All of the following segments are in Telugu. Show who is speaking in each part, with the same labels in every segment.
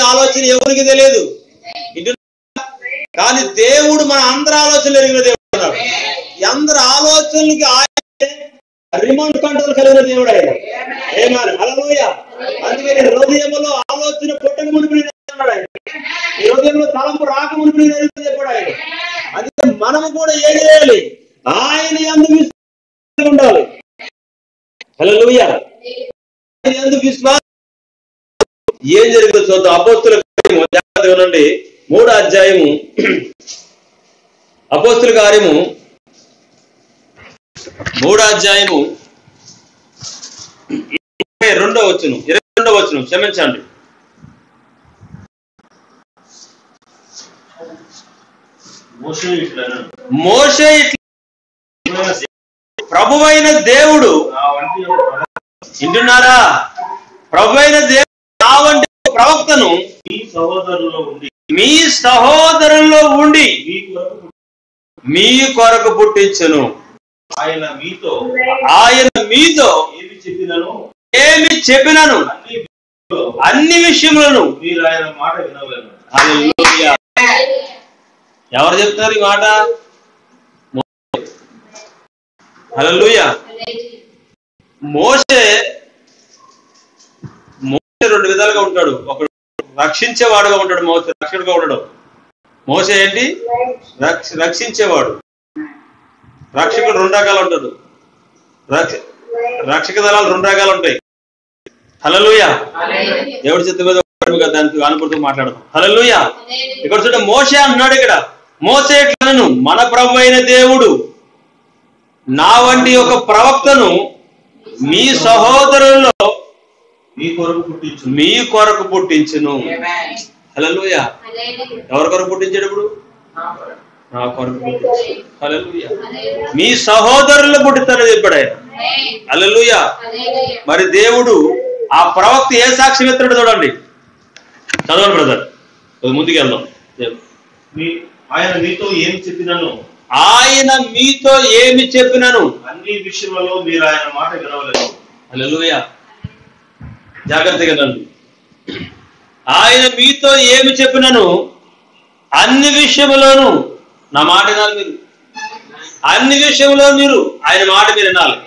Speaker 1: ఆలోచన ఎవరికి తెలియదు. కానీ దేవుడు మన అందరి ఆలోచనలు ఎరిగిన దేవుడు ఉన్నాడు. అందరి ఆలోచనలకి ఆయన రిమోట్ కంట్రోల్ కలిగిన దేవుడు ఆయన. ఏమన్నా హల్లెలూయా. అందుకని హృదయంలో ఆలోచన పుట్టక మునిపి ఉన్నాడు ఆయన. ఈ హృదయంలో తలంపు రాక మునిపి చెప్పాడు ఆయన. అందుకే మనము కూడా ఏం చేయాలి? ఆయన యందు విశ్వాసం ఉండాలి. హల్లెలూయా. ఆయన యందు విశ్వాసం. ఏం జరుగుతుందో చూద్దాం. అపోస్తుల కార్యము జాగ్రత్తగా వినండి. 3వ అధ్యాయము అపోస్తుల కార్యము 3వ అధ్యాయము 22వ వచనం క్షమించండి. మోషే ప్రభువైన దేవుడు వింటున్నారా? ప్రభువైన దేవుడు నా వంటి ప్రవక్తను మీ సహోదరుల్లో ఉండి మీ కొరకు పుట్టించును. ఆయన మీతో ఏమి చెప్పినను అన్ని విషయములను మీరు ఆయన మాట వినవలెను. హల్లెలూయా. ఎవరు చెప్తారు ఈ మాట? హల్లెలూయా. మోషే రెండు విధాలుగా ఉంటాడు. ఒకడు రక్షించేవాడుగా ఉంటాడు, మోషే రక్షకుడుగా ఉండడు. మోషే ఏంటి? రక్షించేవాడు. రక్షకుడు 2 రకాలు ఉంటాడు. రక్షక దళాలు 2 రకాలు ఉంటాయి. హల్లెలూయా. దేవుడి చిత్తం మీద దానికి అనుకుంటూ మాట్లాడదాం. హల్లెలూయా. ఇక్కడ చూడ మోషే అన్నాడు. ఇక్కడ మోషే ఎట్లనను మన ప్రభు అయిన దేవుడు నా వంటి ఒక ప్రవక్తను మీ సహోదరుల్లో మీ కొరకు పుట్టించును. హల్లెలూయా. ఎవరి కొరకు పుట్టించాడు? ఇప్పుడు నా కొరకు పుట్టించు. హల్లెలూయా. మీ సహోదరుల్లో పుట్టిస్తానని చెప్పాడు ఆయన. హల్లెలూయా. మరి దేవుడు ఆ ప్రవక్త ఏ సాక్ష్యం ఎత్తాడు చూడండి. చదవండి బ్రదర్, ముందుకు వెళ్దాం. ఆయన మీతో ఏమి చెప్పినను అన్ని విషయములలో మీరు ఆయన మాట వినవలెను. హల్లెలూయా. జాగ్రత్తగా రండి. ఆయన మీతో ఏమి చెప్పినను అన్ని విషయములోను నా మాట వినాలి మీరు. అన్ని విషయంలో మీరు ఆయన మాట మీరు వినాలి.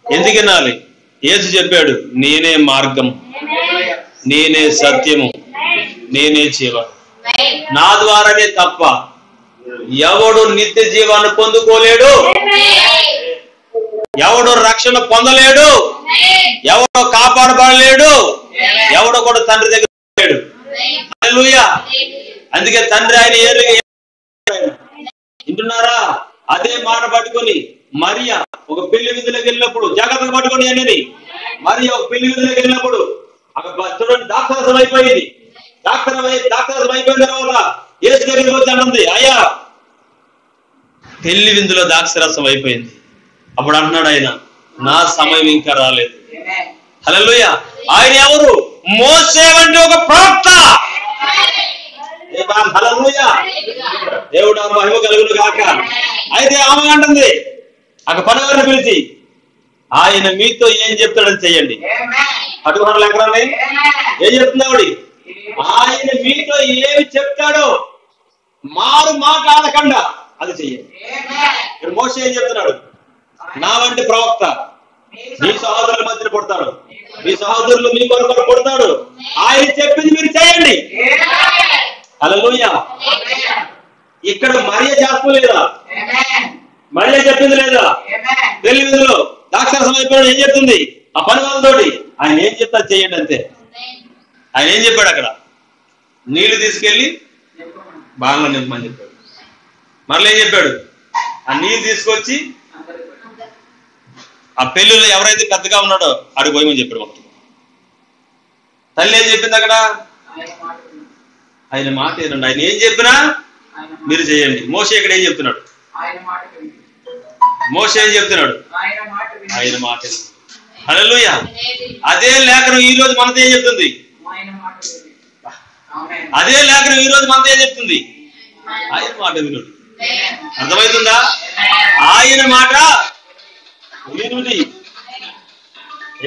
Speaker 1: ఎందుకు వినాలి? యేసు చెప్పాడు, నేనే మార్గం, నేనే సత్యము, నేనే జీవం. నా ద్వారానే తప్ప ఎవడు నిత్య జీవాన్ని పొందుకోలేడు, ఎవడు రక్షణ పొందలేడు, ఎవడో కాపాడబడలేడు, ఎవడో కూడా తండ్రి దగ్గర లేడు. హల్లెలూయా. అందుకే తండ్రి ఆయన వింటున్నారా? అదే మాట పట్టుకొని మరియా ఒక పెళ్లి విధులకు వెళ్ళినప్పుడు, జాగ్రత్తగా పట్టుకొని అనేది, మరియా ఒక పెళ్లి విధులకు వెళ్ళినప్పుడు అక్కడ చూడండి దాక్షరసం అయిపోయింది. దాక్షరసం అయిపోయిన తర్వాత యేసు దగ్గరికి వచ్చి అన్నది, అయ్యా పెళ్లి విందులో దాక్షరసం అయిపోయింది. అప్పుడు అంటున్నాడు ఆయన, నా సమయం ఇంకా రాలేదు. హల్లెలూయా. ఆయన ఎవరు? మోసే వంటి ఒక ప్రవక్త. హల్లెలూయా. దేవుడు మహిమ కలుగును గాక. అయితే ఆమె అంటుంది అక్కడ పనివారిని పిలిచి, ఆయన మీతో ఏం చెప్తాడని చెయ్యండి. అటువంటి ఎక్కడండి ఏం చెప్తున్నాడు? ఆయన మీతో ఏమి చెప్తాడో మారు మాట్లాడకుండా అది చెయ్యండి. ఇక్కడ మోషే ఏం చెప్తున్నాడు? నా వంటి ప్రవక్త మీ సహోదరుల మధ్య పుడతాడు, మీ సహోదరులు మీ కొరకు పుడతాడు, ఆయన చెప్పింది మీరు చేయండి. హల్లెలూయా. ఇక్కడ మరియ చేస్తలేదా? మరియ చెప్పింది లేదా? పెళ్లి విధులో దాక్షరసం అయిపోయాడు. ఏం చెప్తుంది? ఆ పని వాళ్ళతోటి ఆయన ఏం చెప్తారు చేయండి అంతే. ఆయన ఏం చెప్పాడు? అక్కడ నీళ్లు తీసుకెళ్లి బాగా నింపమని చెప్పాడు. మరలా ఏం చెప్పాడు? ఆ నీళ్ళు తీసుకొచ్చి ఆ పెళ్లిలో ఎవరైతే పెద్దగా ఉన్నాడో ఆడికి పోయమని చెప్పాడు. మొత్తం తల్లి ఏం చెప్పింది అక్కడ? ఆయన మాట ఏనండి, ఆయన ఏం చెప్పినా మీరు చేయండి. మోషే ఇక్కడ ఏం చెప్తున్నాడు? మోషే ఏం చెప్తున్నాడు? ఆయన మాట. హల్లెలూయా. అదే లేఖనం ఈ రోజు మనతో ఏం చెప్తుంది? అదే లేఖనం ఈ రోజు మనతో ఏం చెప్తుంది? ఆయన మాట వినుడు. అర్థమవుతుందా? ఆయన మాట వినుడి.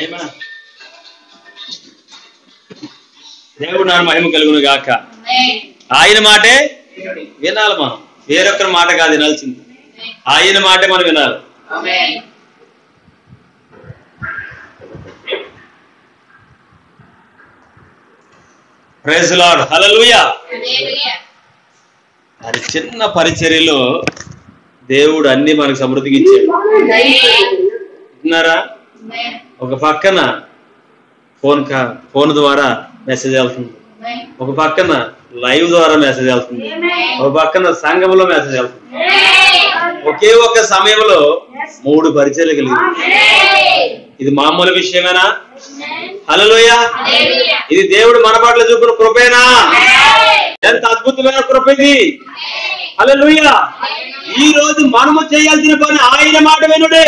Speaker 1: ఏమన్నా దేవుడు నాన్న మహిమ కలుగును గాక. ఆయన మాటే వినాలి మనం, వేరొక్కరి మాట కాదు వినాల్సింది, ఆయన మాటే మనం వినాలి. ప్రైజ్ లార్డ్, హల్లెలూయా. అది చిన్న పరిచర్యలో దేవుడు అన్ని మనకు సమృద్ధికి ఇచ్చాడు. విన్నారా? ఒక పక్కన ఫోన్ ద్వారా మెసేజ్ వెళ్తుంది, ఒక పక్కన లైవ్ ద్వారా మెసేజ్ వెళ్తుంది, ఒక పక్కన సంఘంలో మెసేజ్ వెళ్తుంది. ఒకే ఒక్క సమయంలో 3 పరిచర్యలు కలిగింది. ఇది మామూలు విషయమేనా? హల్లెలూయా. ఇది దేవుడు మన పట్ల చూపిన కృపేనా? ఎంత అద్భుతమైన కృప ఇది. హల్లెలూయా. ఈ రోజు మనము చేయాల్సిన పని ఆయన మాట వినుడే.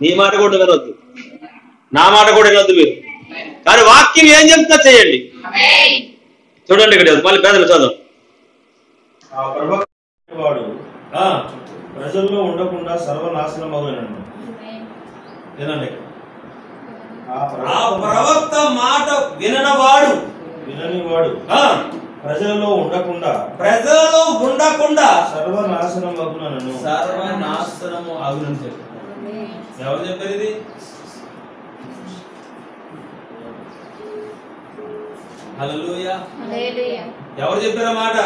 Speaker 1: నీ మాట కూడా వినొద్దు, నా మాట కూడా వినొద్దు మీరు. కానీ వాక్యం ఏం చెప్తా చేయండి. చూడండి ఇక్కడ మళ్ళీ పేదలు చదువు.
Speaker 2: వాడు ప్రజల్లో ఉండకుండా సర్వనాశనం అవునను. వినండి,
Speaker 1: ఆ ప్రవక్త మాట విననివాడు
Speaker 2: ప్రజలలో ఉండకుండా సర్వనాశనం అగునను.
Speaker 1: సర్వనాశనము అగునని చెప్పారు. ఎవరు చెప్పారు ఇది? హల్లెలూయా. ఎవరు చెప్పారు మాట?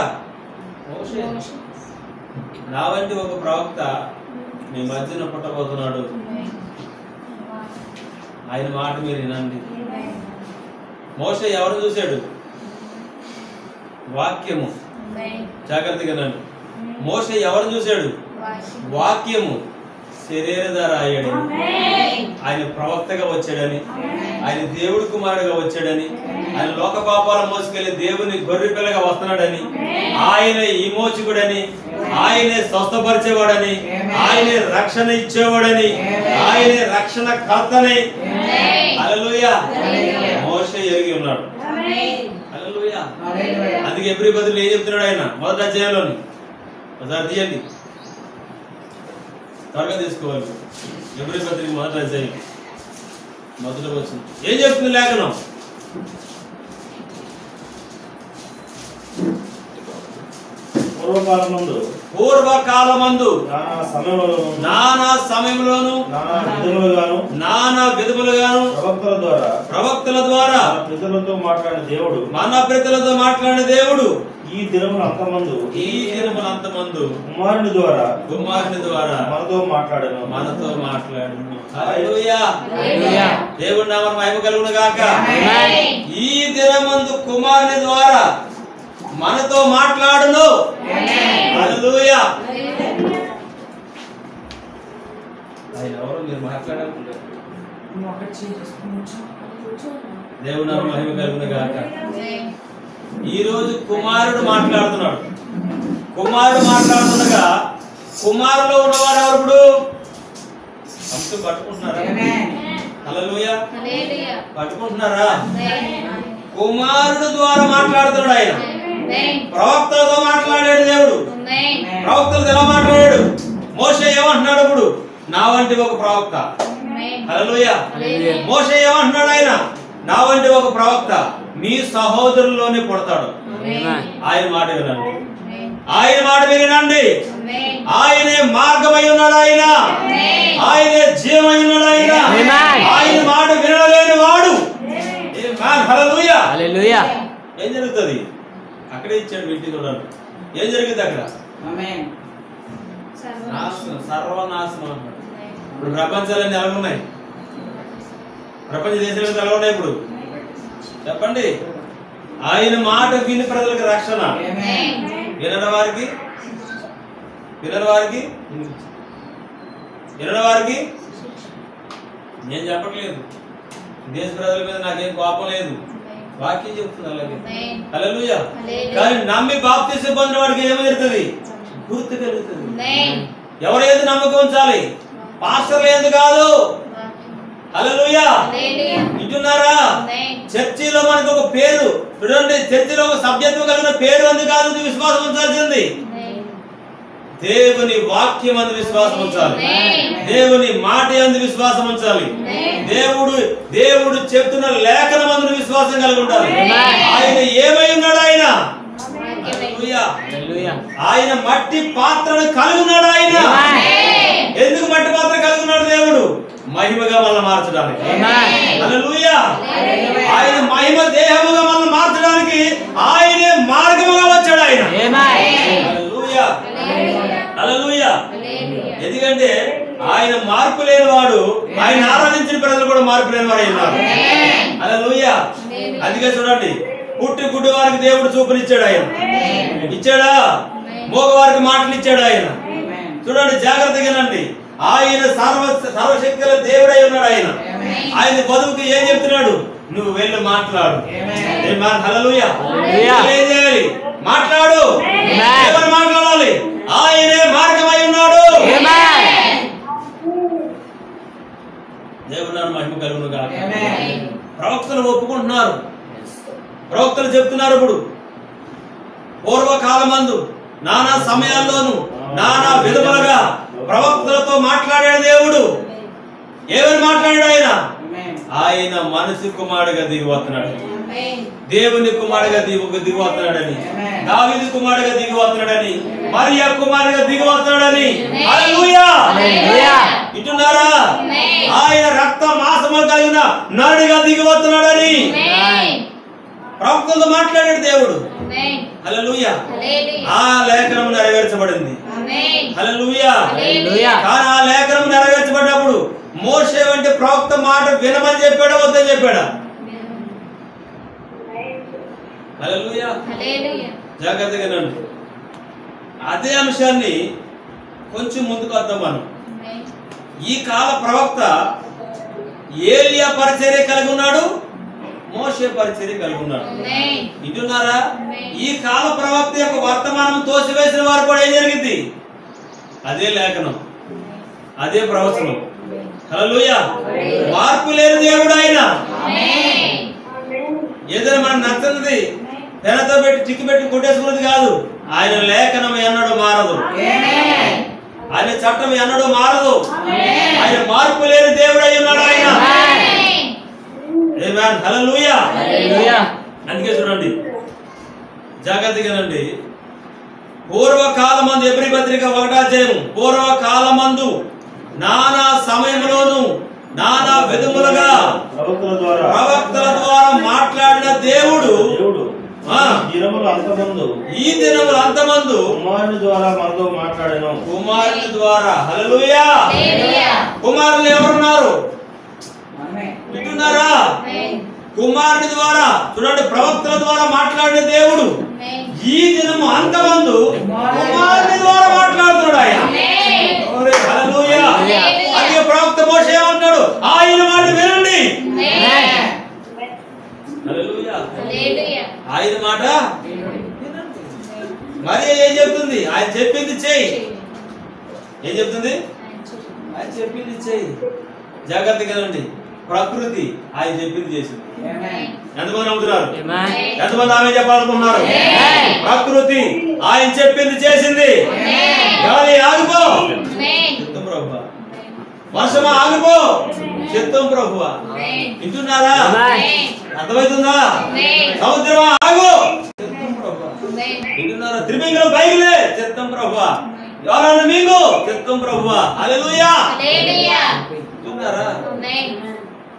Speaker 1: మోషే. నా వంటి ఒక ప్రవక్త మీ మధ్యన పుట్టబోతున్నాడు, ఆయన మాట మీరు వినండి. మోషే ఎవరు చూశాడు? వాక్యము. జాగ్రత్తగా వినండి. మోషే ఎవరు చూశాడు? వాక్యము. శరీరధార అయ్యాడని, ఆయన ప్రవక్తగా వచ్చాడని, ఆయన దేవుడి కుమారుడుగా వచ్చాడని, ఆయన లోక పాపాలను మోసుకెళ్లి దేవుని గొర్రె పిల్లగా వస్తున్నాడని, ఆయన విమోచకుడని, ఆయనే స్వస్థపరిచేవాడని, ఆయనే రక్షణ ఇచ్చేవాడని, ఆయనే రక్షణ కర్తని. హల్లెలూయా. మోషే ఎరిగి ఉన్నాడు. హల్లెలూయా. అందుకే ఎబ్రీ బదులు ఏం చెప్తున్నాడు ఆయన? మొదటి అధ్యాయంలోని ఒకసారి తీయండి, త్వరగా తీసుకోవాలి. ఎబ్రీ పత్రిక మొదటి అధ్యాయం మొదటి వచ్చింది. ఏం చెప్తుంది లేఖనం? పూర్వకాలమందు నానా సమయంలోను నానా విధములుగాను ప్రవక్తల ద్వారా మన పితరులతో మాట్లాడిన దేవుడు
Speaker 2: ఈ దినముల అంతమందు కుమారుని ద్వారా మనతో మాట్లాడాను.
Speaker 1: హల్లెలూయా. దేవుడి నామమున మహిమ కలుగును గాక. ఈ దినమందు కుమారుని ద్వారా మనతో మాట్లాడును. హల్లెలూయా. ఆయన ఎవరు? మీరు మాట్లాడాలనుకుంటారు. దేవుడి నామమున మహిమ కలుగును గాక. ఈ రోజు కుమారుడు మాట్లాడుతున్నాడు. కుమారుడు మాట్లాడుతుండగా కుమారులో ఉన్నవాడు ఎవరు? ఇప్పుడు అంశం పట్టుకుంటున్నారా? హల్లెలూయా. పట్టుకుంటున్నారా? కుమారుడు ద్వారా మాట్లాడుతున్నాడు ఆయన. ప్రవక్తలతో మాట్లాడాడు దేవుడు. ప్రవక్తలతో ఎలా మాట్లాడాడు? మోషే ఏమంటున్నాడు? ఇప్పుడు నా వంటి ఒక ప్రవక్త. హల్లెలూయా. మోషే ఏమంటున్నాడు? ఆయన నా వంటి ఒక ప్రవక్త మీ సహోదరుల్లోనే పుడతాడు. ఆయన మాట వినండి, ఆయన మాట వినండి. ఆయనే మార్గమై ఉన్నాడు, ఆయనే జీవమై ఉన్నాడు. ఆయన మాట వినలేని వాడు. హల్లెలూయా. ఏం జరుగుతుంది? అక్కడే ఇచ్చాడు వీటిని చూడండి. ఏం జరిగింది అక్కడ? సర్వనాశనం అన్నాడు. ఇప్పుడు ప్రపంచాలన్నీ ఎలా ఉన్నాయి? ప్రపంచ దేశాలు ఎలా ఉన్నాయి ఇప్పుడు చెప్పండి? ఆయన మాట విని ప్రజలకు రక్షణ. వినని వారికి నేను చెప్పట్లేదు. దేశ ప్రజల మీద నాకేం కోపం లేదు, వాక్యం చెప్తుంది అలాగే. హల్లెలూయా. కానీ నమ్మి బాప్తిసం పొందిన వాడికి ఏమి జరుగుతుంది? గుర్తు కలుగుతుంది. ఎవరు ఏది నమ్మకం ఉంచాలి? పాస్టర్లు ఏది కాదు. హల్లెలూయా. వింటున్నారా? చర్చిలో మనకు ఒక పేరు చూడండి. చర్చిలో ఒక సభ్యత్వం కలిగిన పేరు అందు కాదు విశ్వాసం ఉంచాల్సింది. దేవుని వాక్యం అందు విశ్వాసం ఉంచాలి. దేవుని మాట అందు విశ్వాసం ఉంచాలి. దేవుడు చెప్తున్న లేఖనం అందు విశ్వాసం కలిగి ఉండాలి. ఆయన ఏమై ఉన్నాడు? ఆయన ఆయన మట్టి పాత్రను కలిగి ఉన్నాడు. ఆయన ఎందుకు మట్టి పాత్ర కలిగి ఉన్నాడు? దేవుడు మహిమగా మనల్ని మార్చడానికి. హల్లెలూయా. ఆయన మహిమ దేహముగా మనల్ని మార్చడానికి ఆయనే మార్గముగా వచ్చాడు. ఆయన హల్లెలూయా, హల్లెలూయా. ఎందుకంటే ఆయన మార్పు లేని వాడు. ఆయన ఆరాధించిన ప్రజలు కూడా మార్పు లేని వాడు అయినారు. హల్లెలూయా. అందుకే చూడండి, పుట్టి గుడ్డి వారికి దేవుడు చూపునిచ్చాడు. ఆయన ఇచ్చాడా? మోగవారికి మాటలు ఇచ్చాడు. ఆయన చూడండి, జాగ్రత్తగానండి. ఆయన సర్వశక్తుల దేవుడై ఉన్నాడు. ఆయన వధువుకి ఏం చెప్తున్నాడు? నువ్వు వెళ్ళి మాట్లాడు. హల్లెలూయా. ఏం చేయాలి? మాట్లాడు. ఎవరు మాట్లాడాలి? ఆయనే మార్గమై ఉన్నాడు. దేవుడు మహిమ కలుగును గాక. ప్రవక్తలు ఒప్పుకుంటున్నారు, ప్రవక్తలు చెప్తున్నారు. ఇప్పుడు పూర్వకాలమందు నానా సమయాల్లోనూ నానా విధములుగా ప్రవక్తలతో మాట్లాడాడు దేవుడు. ఏమని మాట్లాడాడు? ఆయన మనిషి కుమారుడిగా దిగి వస్తున్నాడు, దేవుని కుమారుడిగా దిగి వస్తున్నాడని, దావీదు కుమారుడిగా దిగి వస్తున్నాడని, మరియా కుమారుడిగా దిగి వస్తున్నాడని. హల్లెలూయా. ఇటున్నారా? ఆయన రక్త మాంసములు కలిగిన నరుడిగా దిగి వస్తున్నాడని ప్రవక్తలతో మాట్లాడాడు దేవుడు. హల్లెలూయా. ఆ లేఖనం నెరవేర్చబడింది. హల్లెలూయా. కానీ ఆ లేఖనం నెరవేర్చబడినప్పుడు మోషే వంటి ప్రవక్త మాట వినమని చెప్పాడా, వద్దని చెప్పాడా? హల్లెలూయా. జాగ్రత్తగా నండి. అదే అంశాన్ని కొంచెం ముందుకు వద్దాం మనం. ఈ కాల ప్రవక్త ఏలియా పరిచర్య కలిగి ఉన్నాడు, మోషే పరిచర్య కలిగి ఉన్నాడు. వింటున్నారా? ఈ కాల ప్రవక్త యొక్క వర్తమానం తోసివేసిన వారు కూడా ఏం జరిగింది? అదే లేఖనం, అదే ప్రవచనం. హల్లెలూయా. మార్పు లేని దేవుడు ఆయన. ఏదైనా మనం నచ్చనిది పెనతో పెట్టి టిక్కి పెట్టి కొట్టేసుకున్నది కాదు. ఆయన లేఖనం ఎన్నడూ మారదు, ఆయన చట్టం ఎన్నడూ మారదు. ఆయన మార్పు లేని దేవుడు అయి ఉన్నాడు. ఆయన హల్లెలూయా. అందుకే చూడండి, జాగ్రత్తగానండి. పూర్వకాలమందు, ఎబ్రీ పత్రిక 1వ అధ్యాయం, పూర్వకాలమందు నానా సమయంలోను నానా విధములుగా ప్రవక్తల ద్వారా మాట్లాడిన దేవుడు ఈ దినముల అంతమందు
Speaker 2: కుమారుని ద్వారా మనతో మాట్లాడాను.
Speaker 1: కుమారుని ద్వారా. హల్లెలూయా. కుమారులు ఎవరున్నారు? వింటున్నారా? కుమారుని ద్వారా. చూడండి, ప్రవక్తల ద్వారా మాట్లాడిన దేవుడు ఈ దినము అంతమందు కుమారుని ద్వారా మాట్లాడుతున్నాడు. ఆయన హల్లెలూయా. అదే ప్రవక్త మోషే ఏమంటాడు? ఆయన మాట వినండి. హల్లెలూయా. ఆయన మాట మరి ఏం చెప్తుంది? ఆయన చెప్పింది చెయ్యి. ఏం చెప్తుంది? ఆయన చెప్పింది చెయ్యి. జాగ్రత్తగా రండి. ప్రకృతి ఆయన చెప్పింది చేసింది. ఎంతమంది నమ్ముతున్నారు? ఎంతమంది ఆమె చెప్పాలనుకుంటున్నారు? ప్రకృతి ఆయన చెప్పింది చేసింది. గాలి ఆగిపో, చిత్తం ప్రభువా. వర్షం ఆగిపో, చిత్తం ప్రభువా. వింటున్నారా? అర్థమవుతుందా? సముద్రం ఆగు, చిత్తం ప్రభువా. వింటున్నారా? త్రిమింగళం పైకిలే, చిత్తం ప్రభువా. ఎవరన్నా మీకు, చిత్తం ప్రభువా. హల్లెలూయా. వింటున్నారా?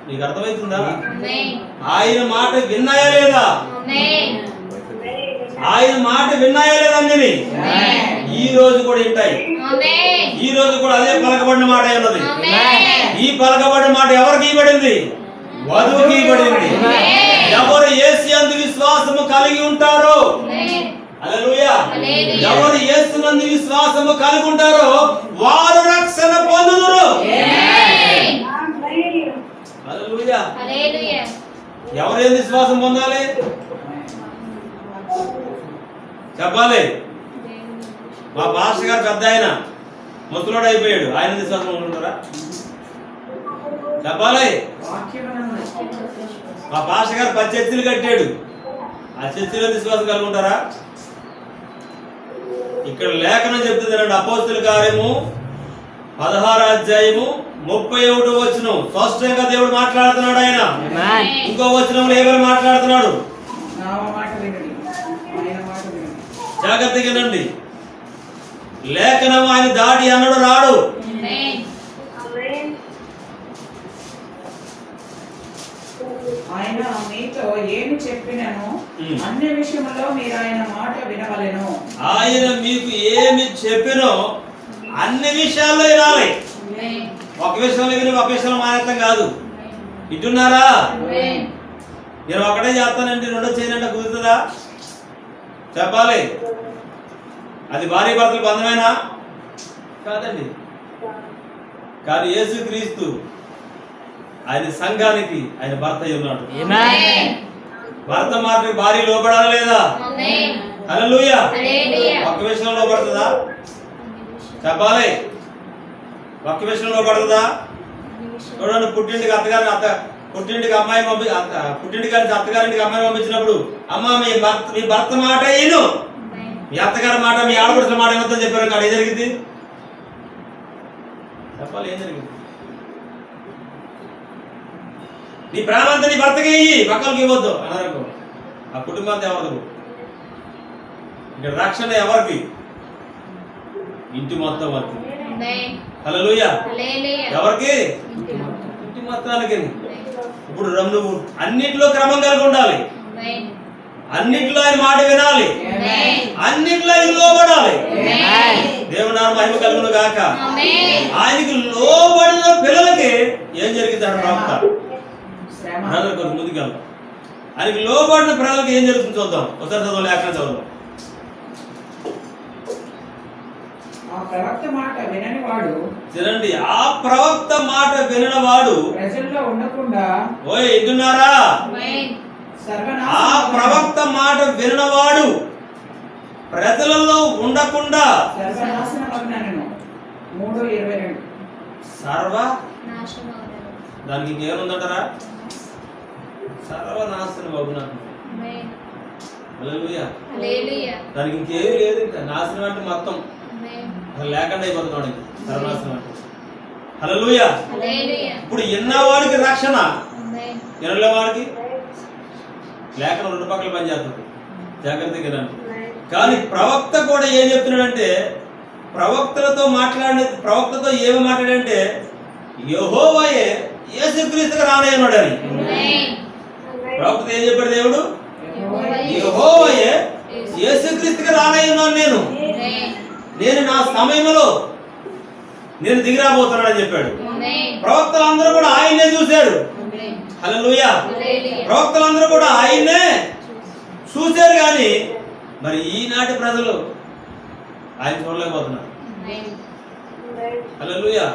Speaker 1: నీకు అర్థమవుతుందా? ఆయన మాట విన్నాయా లేదా? ఆయన మాట విన్నాయా లేదా అంజని? ఈ రోజు కూడా వింటాయి. ఈ రోజు కూడా అదే పలకబడిన మాట ఉన్నది. ఈ పలకబడిన మాట ఎవరికి ఇవ్వబడింది? వధువుకి ఇవ్వబడింది. ఎవరు యేసు యందు విశ్వాసము కలిగి ఉంటారో, హల్లెలూయా, ఎవరు యేసు నందు విశ్వాసము కలిగి ఉంటారో వారు రక్షణ పొందుదురు. హల్లెలూయా. ఎవరేం విశ్వాసం పొందాలి? చెప్పాలి. మా పాస్టర్ గారు పెద్ద ఆయన ముసలోడు అయిపోయాడు, ఆయన విశ్వాసం ఉంటారా? చెప్పాలి. మా పాస్టర్ గారు 10 చర్చిలు కట్టాడు, ఆ చర్చిలో విశ్వాసం కలిగి ఉంటారా? ఇక్కడ లేఖనం చెప్తుంది, అపోస్తుల కార్యము 16వ అధ్యాయము 31వ వచనం స్పష్టంగా దేవుడు మాట్లాడుతున్నాడు. ఆయన ఇంకో వచనంలో ఏమని మాట్లాడుతున్నాడు? జాగ్రత్తగా వినండి. లేఖనం ఆయన దాటి అన్నడు రాడు.
Speaker 3: ఆయన మీతో ఏమి చెప్పినను అన్ని విషయంలో మీరు ఆయన మాట వినవలెను.
Speaker 1: ఆయన మీకు ఏమి చెప్పినో అన్ని విషయాల్లో వినాలి. ఒక విషయంలో విని ఒక విషయంలో మానేతం కాదు. వింటున్నారా? నేను ఒకటే చేస్తానండి, రెండో చేయనంటే కుదురుతుందా? చెప్పాలి. అది భార్య భర్తల బంధమేనా? కాదండి. కానీ యేసుక్రీస్తు ఆయన సంఘానికి ఆయన భర్త అయి ఉన్నాడు. భర్త మాటకి భార్య లోబడాలా లేదా? హల్లెలూయా. ఒక్క విషయంలో లోబడుతుందా? చెప్పాలి. ఒక్క విషయంలో లోబడుతుందా? చూడండి, పుట్టింటికి పుట్టింటికి అమ్మాయి పుట్టింటికి అత్తగారింటికి అమ్మాయి పంపించినప్పుడు, అమ్మ మీ భర్త మాట ఈను, మీ అత్తగారి మాట మీ ఆడపడుచుల మాట ఏమవుతుందని చెప్పారు. అక్కడ ఏం జరిగింది? చెప్పాలి. ఏం జరిగింది? నీ ప్రాణాంతా నీ భర్తకి ఇయ్యి, పక్కలకి ఇవ్వద్దు అన్నారు. ఆ కుటుంబాంతా ఎవరు? ఇక్కడ రక్షణ ఎవరికి? ఇంటి మొత్తం వరకు. హల్లెలూయా. ఎవరికి? ఇంటి మొత్తానికి. ఇప్పుడు నువ్వు అన్నిట్లో క్రమం కలిగి ఉండాలి. అన్నిట్లో ఆయన మాట వినాలి. అన్నిట్లో ఆయన లోబడాలి. దేవుని నామ మహిమ కలుగును గాక. ఆయనకి లోబడిన పిల్లలకి ఏం జరిగింది? ప్రవక్త కొంచెం ముందుకెళ్దాం. ఆయనకి లోబడిన ప్రజలకు ఏం జరుగుతుంది చూద్దాం. ఒకసారి చదువు, లేఖనం చదువు. చూడండి, ఆ ప్రవక్త మాట విననివాడు
Speaker 3: ప్రజల్లో ఉండకుండా.
Speaker 1: ఓయ్ వింటున్నారా? ఆ ప్రవక్త మాట విననివాడు ప్రజలలో ఉండకుండా దానికి ఇంకేముందంటారా? సర్వనాశనం అగునట్టు. హల్లెలూయా. దానికి ఇంకేమీ లేదు. ఇంకా నాశనం అంటే మొత్తం అసలు లేకుండా అయిపోతున్నాడు. ఇంకా సర్వనాశనం అంటే. హల్లెలూయా. ఇప్పుడు ఎన్నవాడికి రక్షణ, ఎన్నవాడికి లేఖనం రెండు పక్కల పనిచేస్తుంది. జాగ్రత్తగా వినండి. కానీ ప్రవక్త కూడా ఏం చెప్తున్నాడంటే, ప్రవక్తతో ఏమి మాట్లాడంటే, యెహోవాయే యేసుక్రీస్తుగా రానయ్యన్నాడు అని. ప్రవక్త ఏం చెప్పాడు? దేవుడు యెహోవాయే యేసుక్రీస్తుగా రానయ్యన్నాను. నేను నా సమయంలో నేను దిగిరాబోతున్నానని చెప్పాడు. ప్రవక్తలందరూ కూడా ఆయన్నే చూశాడు. హల్లెలూయా. ప్రవక్తలందరూ కూడా ఆయన్నే చూశారు. కానీ మరి ఈనాటి ప్రజలు ఆయన చూడలేకపోతున్నారు. హల్లెలూయా.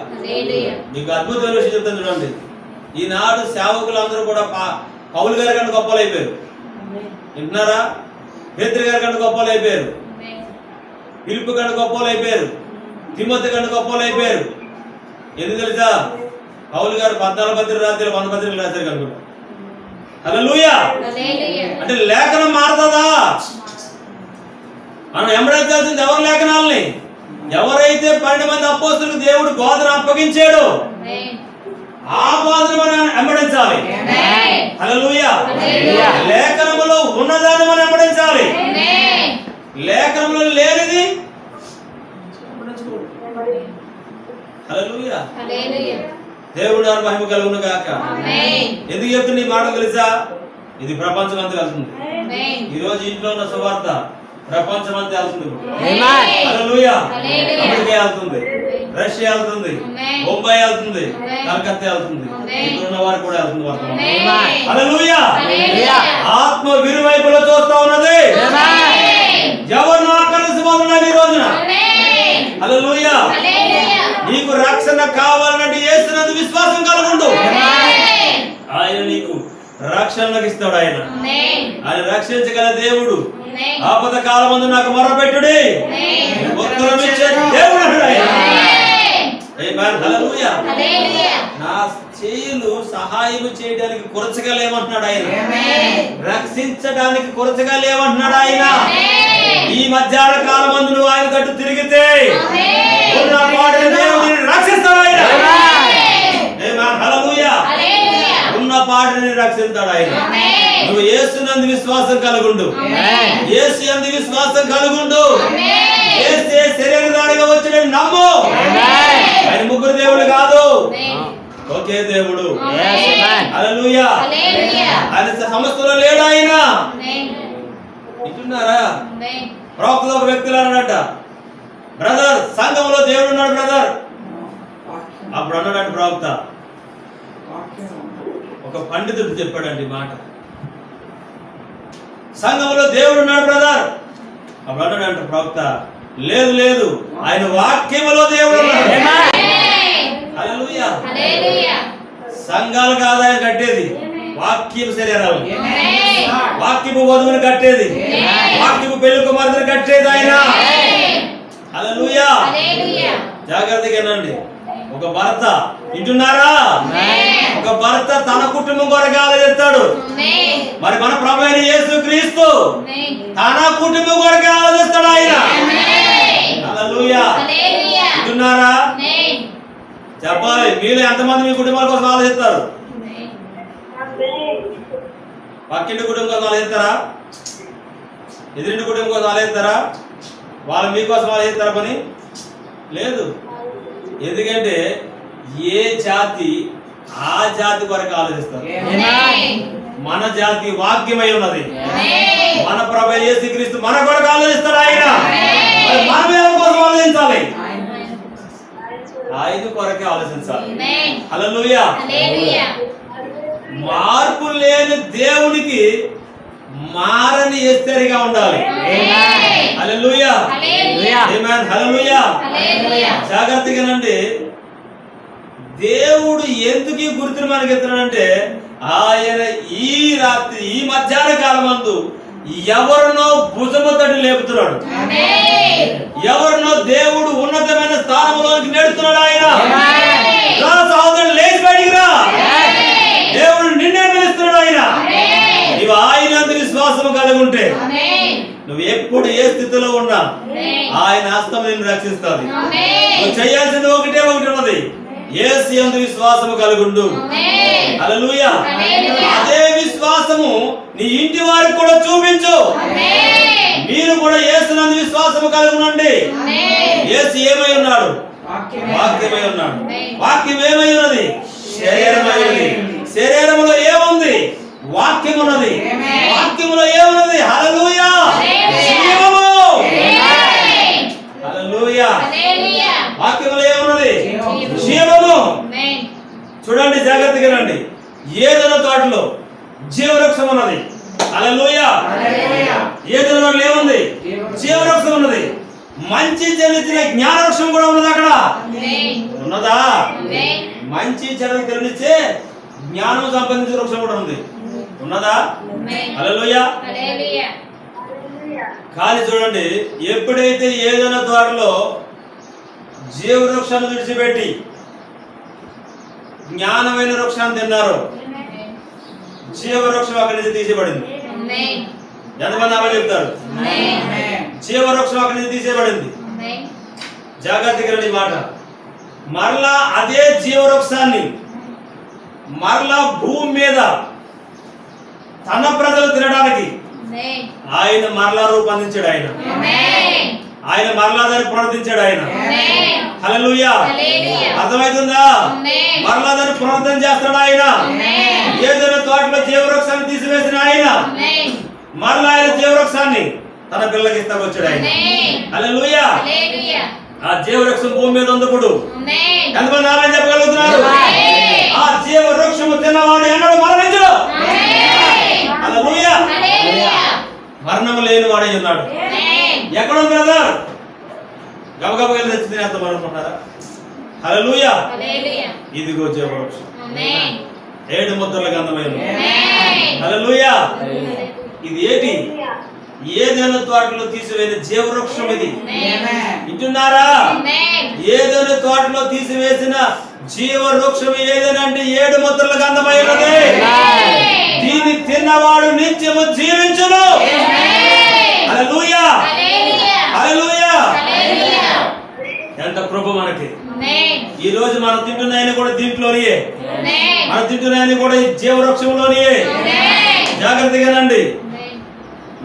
Speaker 1: మీకు అద్భుతమైన విషయం చెప్తాను చూడండి. ఈనాడు సేవకులందరూ కూడా పౌలు గారి కంటే గొప్పలు అయిపోయారు. వింటున్నారా? పేతురు గారి కంటే గొప్పలు అయిపోయారు. ఫిలిప్పు కంటే గొప్పలు అయిపోయారు. తిమోతి కంటే గొప్పలు అయిపోయారు. ఎందుకు తెలుసా? పౌలు గారు 14 పత్రికలు రాత్రి 100 పత్రికలు రాశారు కనుక. హల్లెలూయా. అంటే లేఖనం మారుతుందా? మనం వెంబడించాల్సింది ఎవరి లేఖనాలని? ఎవరైతే 12 మంది అపోస్తలులకు దేవుడు బోధన అప్పగించాడో ఆ బోధన మనం వెంబడించాలి. హల్లెలూయా. లేఖనములో ఉన్నదాన్ని మనం వెంబడించాలి. లేఖనంలో లేనిది హల్లెలూయా. దేవుడు మహిమ కలుగును గాక. ఎందుకు చెప్తున్నా ఈ మాట తెలుసా? ఇది ప్రపంచం అంతా వెళ్తుంది. ఈ రోజు ఇంట్లో ఉన్న సువార్త ప్రపంచం అంతా వెళ్తుంది. హల్లెలూయా. అమెరికా వెళ్తుంది, రష్యా వెళ్తుంది, బొంబాయి వెళ్తుంది, కలకత్తా వెళ్తుంది, ఇక్కడున్న వారు కూడా వెళ్తుంది. హల్లెలూయా. ఆత్మ విరువైపులో చూస్తా ఉన్నది. ఎవరిని ఆకర్షిస్తున్నారు ఈ రోజున? హల్లెలూయా. నీకు రక్షణ కావాలంటే యేసునందు విశ్వాసం కలుగుండు. ఆయన నీకు రక్షణకు ఇస్తాడు. ఆయన రక్షించగల దేవుడు. ఆపద కాలమందు నాకు మొరపెట్టుడి, ఉత్తరం ఇచ్చే దేవుడు. హల్లెలూయా. నా చేయులు సహాయం చేయడానికి కొరచగా లేవంటున్నాడు ఆయన. రక్షించడానికి కొరచగా లేవంటున్నాడు ఆయన. ఈ మధ్యాహ్న కాలమందు నువ్వు ఆయన తట్టు తిరిగితే దేవుడిని రక్షిస్తాడు ఆయన. కాపాడి రక్షిస్తాడు ఆయన. నువ్వు యేసునందు విశ్వాసం కలుగుండు, యేసు యందు విశ్వాసం కలుగుండు, యేసే శరీరధారిగా వచ్చిన నమ్ము. ఆయన ముగ్గురు దేవుడు కాదు, ఒకే దేవుడు. హల్లెలూయా. ఆయన సమస్తలో లేడు ఆయన. వింటున్నారా? ప్రవక్తలో ఒక వ్యక్తులు అన్నాడట, బ్రదర్ సంఘంలో దేవుడు ఉన్నాడు బ్రదర్. అప్పుడు అన్నాడు ప్రవక్త, ఒక పండితుడు చెప్పాడండి మాట, సంఘంలో దేవుడు ఉన్నాడు బ్రదర్. అప్పుడు అన్నాడు ప్రవక్త, లేదు లేదు, ఆయన వాక్యములో దేవుడు ఉన్నాడు. హల్లెలూయా. సంఘాలు కాదు ఆయన కట్టేది, వాక్యపు శరీరాలు, వాక్యపు వధువుని కట్టేది, వాక్యపు పెళ్లి కుమార్తెను కట్టేది ఆయన. హల్లెలూయా. జాగ్రత్తగా వినండి. ఒక భర్త, వింటున్నారా? ఒక భర్త తన కుటుంబం కొరకు ఆలోచిస్తాడు. మరి మన ప్రభువైన యేసుక్రీస్తు తన కుటుంబం కొరకు ఆలోచిస్తాడు ఆయన. హల్లెలూయా. వింటున్నారా? చెప్పాలి, మీరు ఎంతమంది మీ కుటుంబాల కోసం ఆలోచిస్తారు? పక్కింటి కుటుంబం కోసం ఆలోచిస్తారా? ఎదురింటి కుటుంబం కోసం ఆలోచిస్తారా? వాళ్ళు మీకోసం ఆలోచిస్తారా? పని లేదు. ఎందుకంటే ఏ జాతి ఆ జాతి కొరకు ఆలోచిస్తారు. మన జాతి వాక్యమై ఉన్నది. మన ప్రభువైన యేసుక్రీస్తు మన కొరకు ఆలోచిస్తాడు ఆయన. మనం ఎవరి కోసం ఆలోచించాలి? ఆయన కొరకే ఆలోచించాలి. హల్లెలూయా. మార్పు లేని దేవునికి మారని ఎస్తేరిగా ఉండాలి. హల్లెలూయా. ఆమేన్. హల్లెలూయా. జాగ్రత్తగానండి. దేవుడు ఎందుకు ఈ గుర్తును మనకి ఎత్తున్నాడంటే, ఆయన ఈ రాత్రి ఈ మధ్యాహ్న కాలమందు ఎవరినో భుజము తట్టి లేపుతున్నాడు. ఎవరినో దేవుడు ఉన్నతమైన స్థానంలోకి నెడుతున్నాడు ఆయన. రా సహోదరుడు, లేచి బయటికి రా. దేవుడు నిన్నే పిలుస్తున్నాడు ఆయన. నీవు ఆయన విశ్వాసం కలిగి ఉంటే నువ్వు ఎప్పుడు ఏ స్థితిలో ఉన్నా ఆయన హస్తం నిన్ను రక్షిస్తుంది. నువ్వు చేయాల్సింది ఒకటే ఒకటి ఉన్నది, యేసు యందు విశ్వాసము కలుగుండు. హల్లెలూయా. అదే విశ్వాసము నీ ఇంటి వారికి కూడా చూపించు. మీరు కూడా యేసునందు విశ్వాసము కలిగి ఉండండి. యేసు ఏమై ఉన్నాడు? వాక్యమై ఉన్నాడు. వాక్యం ఏమై ఉన్నది? శరీరమై ఉన్నది. శరీరములో ఏముంది? వాక్యం ఉన్నది. వాక్యములో ఏమున్నది? హల్లెలూయా. జీవము. హల్లెలూయా. వాక్యములో ఏమున్నది? జీవము. చూడండి, జాగ్రత్తగా రండి. ఏదైనా తోటలో జీవవృక్షం ఉన్నది. హల్లెలూయా. ఏదైనా తోటలో ఏముంది? జీవవృక్షం ఉన్నది. మంచి చెల్లించిన జ్ఞానవృక్షం కూడా ఉన్నది అక్కడ. ఉన్నదా? మంచి చెడు తెలినిచ్చే జ్ఞానం సంపాదించే వృక్షం కూడా ఉంది. ఉన్నదా? హల్లెలూయా. కానీ చూడండి, ఎప్పుడైతే ఏదైనా తోటలో జీవవృక్షాన్ని విడిచిపెట్టి జ్ఞానమైన వృక్షాన్ని తిన్నారో జీవవృక్షం అక్కడి నుంచి తీసేయబడింది. ఎంతమంది అమ్మ చెప్తారు? జీవవృక్షం అక్కడి నుంచి తీసేయబడింది. జాగ్రత్తగా రండి మాట. మరలా అదే జీవవృక్షాన్ని మరలా భూమి మీద తన ప్రజలు తినడానికి ఆయన మరలా రూపొందించాడు. ఆయన మరలా దాన్ని పునరుద్ధరించాడు ఆయన. హల్లెలూయా. అర్థమవుతుందా? మరలా దాన్ని పునరుద్ధరణ చేస్తాడు ఆయన. ఏదైనా తోటలో జీవవృక్షాన్ని తీసివేసిన ఆయన మరలా ఆయన జీవవృక్షాన్ని తన పిల్లలకి ఇస్తా వచ్చాడు ఆయన. హల్లెలూయా. ఆ జీవవృక్షం భూమి మీద ఉన్నప్పుడు ఎంతమంది ఆమె చెప్పగలుగుతున్నారు? ఆ జీవవృక్షము తిన్నవాడు ఎన్నడూ మరణించడు. హల్లెలూయా. మరణం లేని వాడై ఉన్నాడు. ఎక్కడ ఉంది బ్రదర్? గబగబ వెళ్ళి తెచ్చి తినేద్దాం అనుకుంటారా? హల్లెలూయా. ఇదిగో జీవవృక్షం, 7 ముద్రల గంధమైన. హల్లెలూయా. ఇది ఏంటి? ఏదైనా తోటలో తీసివేసిన జీవవృక్షం ఇది. వింటున్నారా? ఏదైనా తోటలో తీసివేసిన జీవవృక్షం ఏదైనా అంటే 7 ముద్రల గంధమైనది. దీన్ని తిన్నవాడు నిత్యము జీవించును. హల్లెలూయా. హల్లెలూయా. ఎంత కృప మనకి. ఈ రోజు మనం తింటున్నాయని కూడా దీంట్లోనే, మనం తింటున్నాయని కూడా ఈ జీవవృక్షంలోనే. జాగ్రత్తగానండి.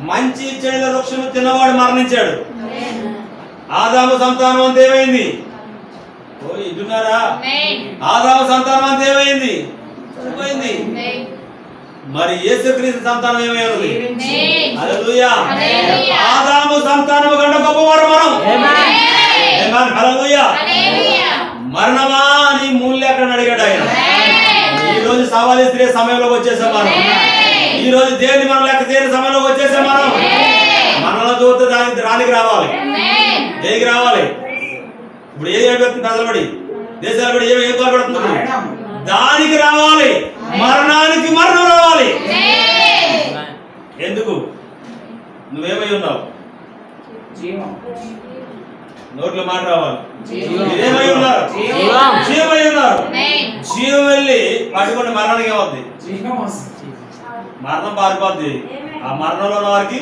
Speaker 1: మంచి చెడుల వృక్షం తిన్నవాడు మరణించాడు. ఆదాము సంతానం అంతా ఏమైంది? ఇంటున్నారా? ఆదాము సంతానం అంతా ఏమైంది? చనిపోయింది. మరి యేసుక్రీస్తు సంతానం ఏమైంది? హల్లెలూయా. ఆదాము సంతానము కంటే గొప్పవాడు మనం. హల్లెలూయా. మరణమా నీ మూల్యం ఎక్కడ అడిగాడు ఆయన. ఈ రోజు సవాలు ఇస్తే సమయంలోకి వచ్చేసాం మనం. ఈ రోజు దేవుని మనం లెక్క చేయని సమయంలోకి వచ్చేసాం మనం. మనలో చూస్తే దానికి రావాలి. దేనికి రావాలి? ఇప్పుడు ఏది ఏడుతుంది? ప్రజలు పడి దేశాలు పడి ఏం కోల్పడుతుంది? దానికి రావాలి. మరణానికి మరణం రావాలి. ఎందుకు? నువ్వేమై ఉన్నావు? నోట్లో మాట రావాలి. ఏమై ఉన్నారు? జీవమై ఉన్నారు. జీవం వెళ్ళి పట్టుకుంటే మరణానికి ఏమవుద్ది? మరణం పారిపోద్ది. ఆ మరణంలో ఉన్న వారికి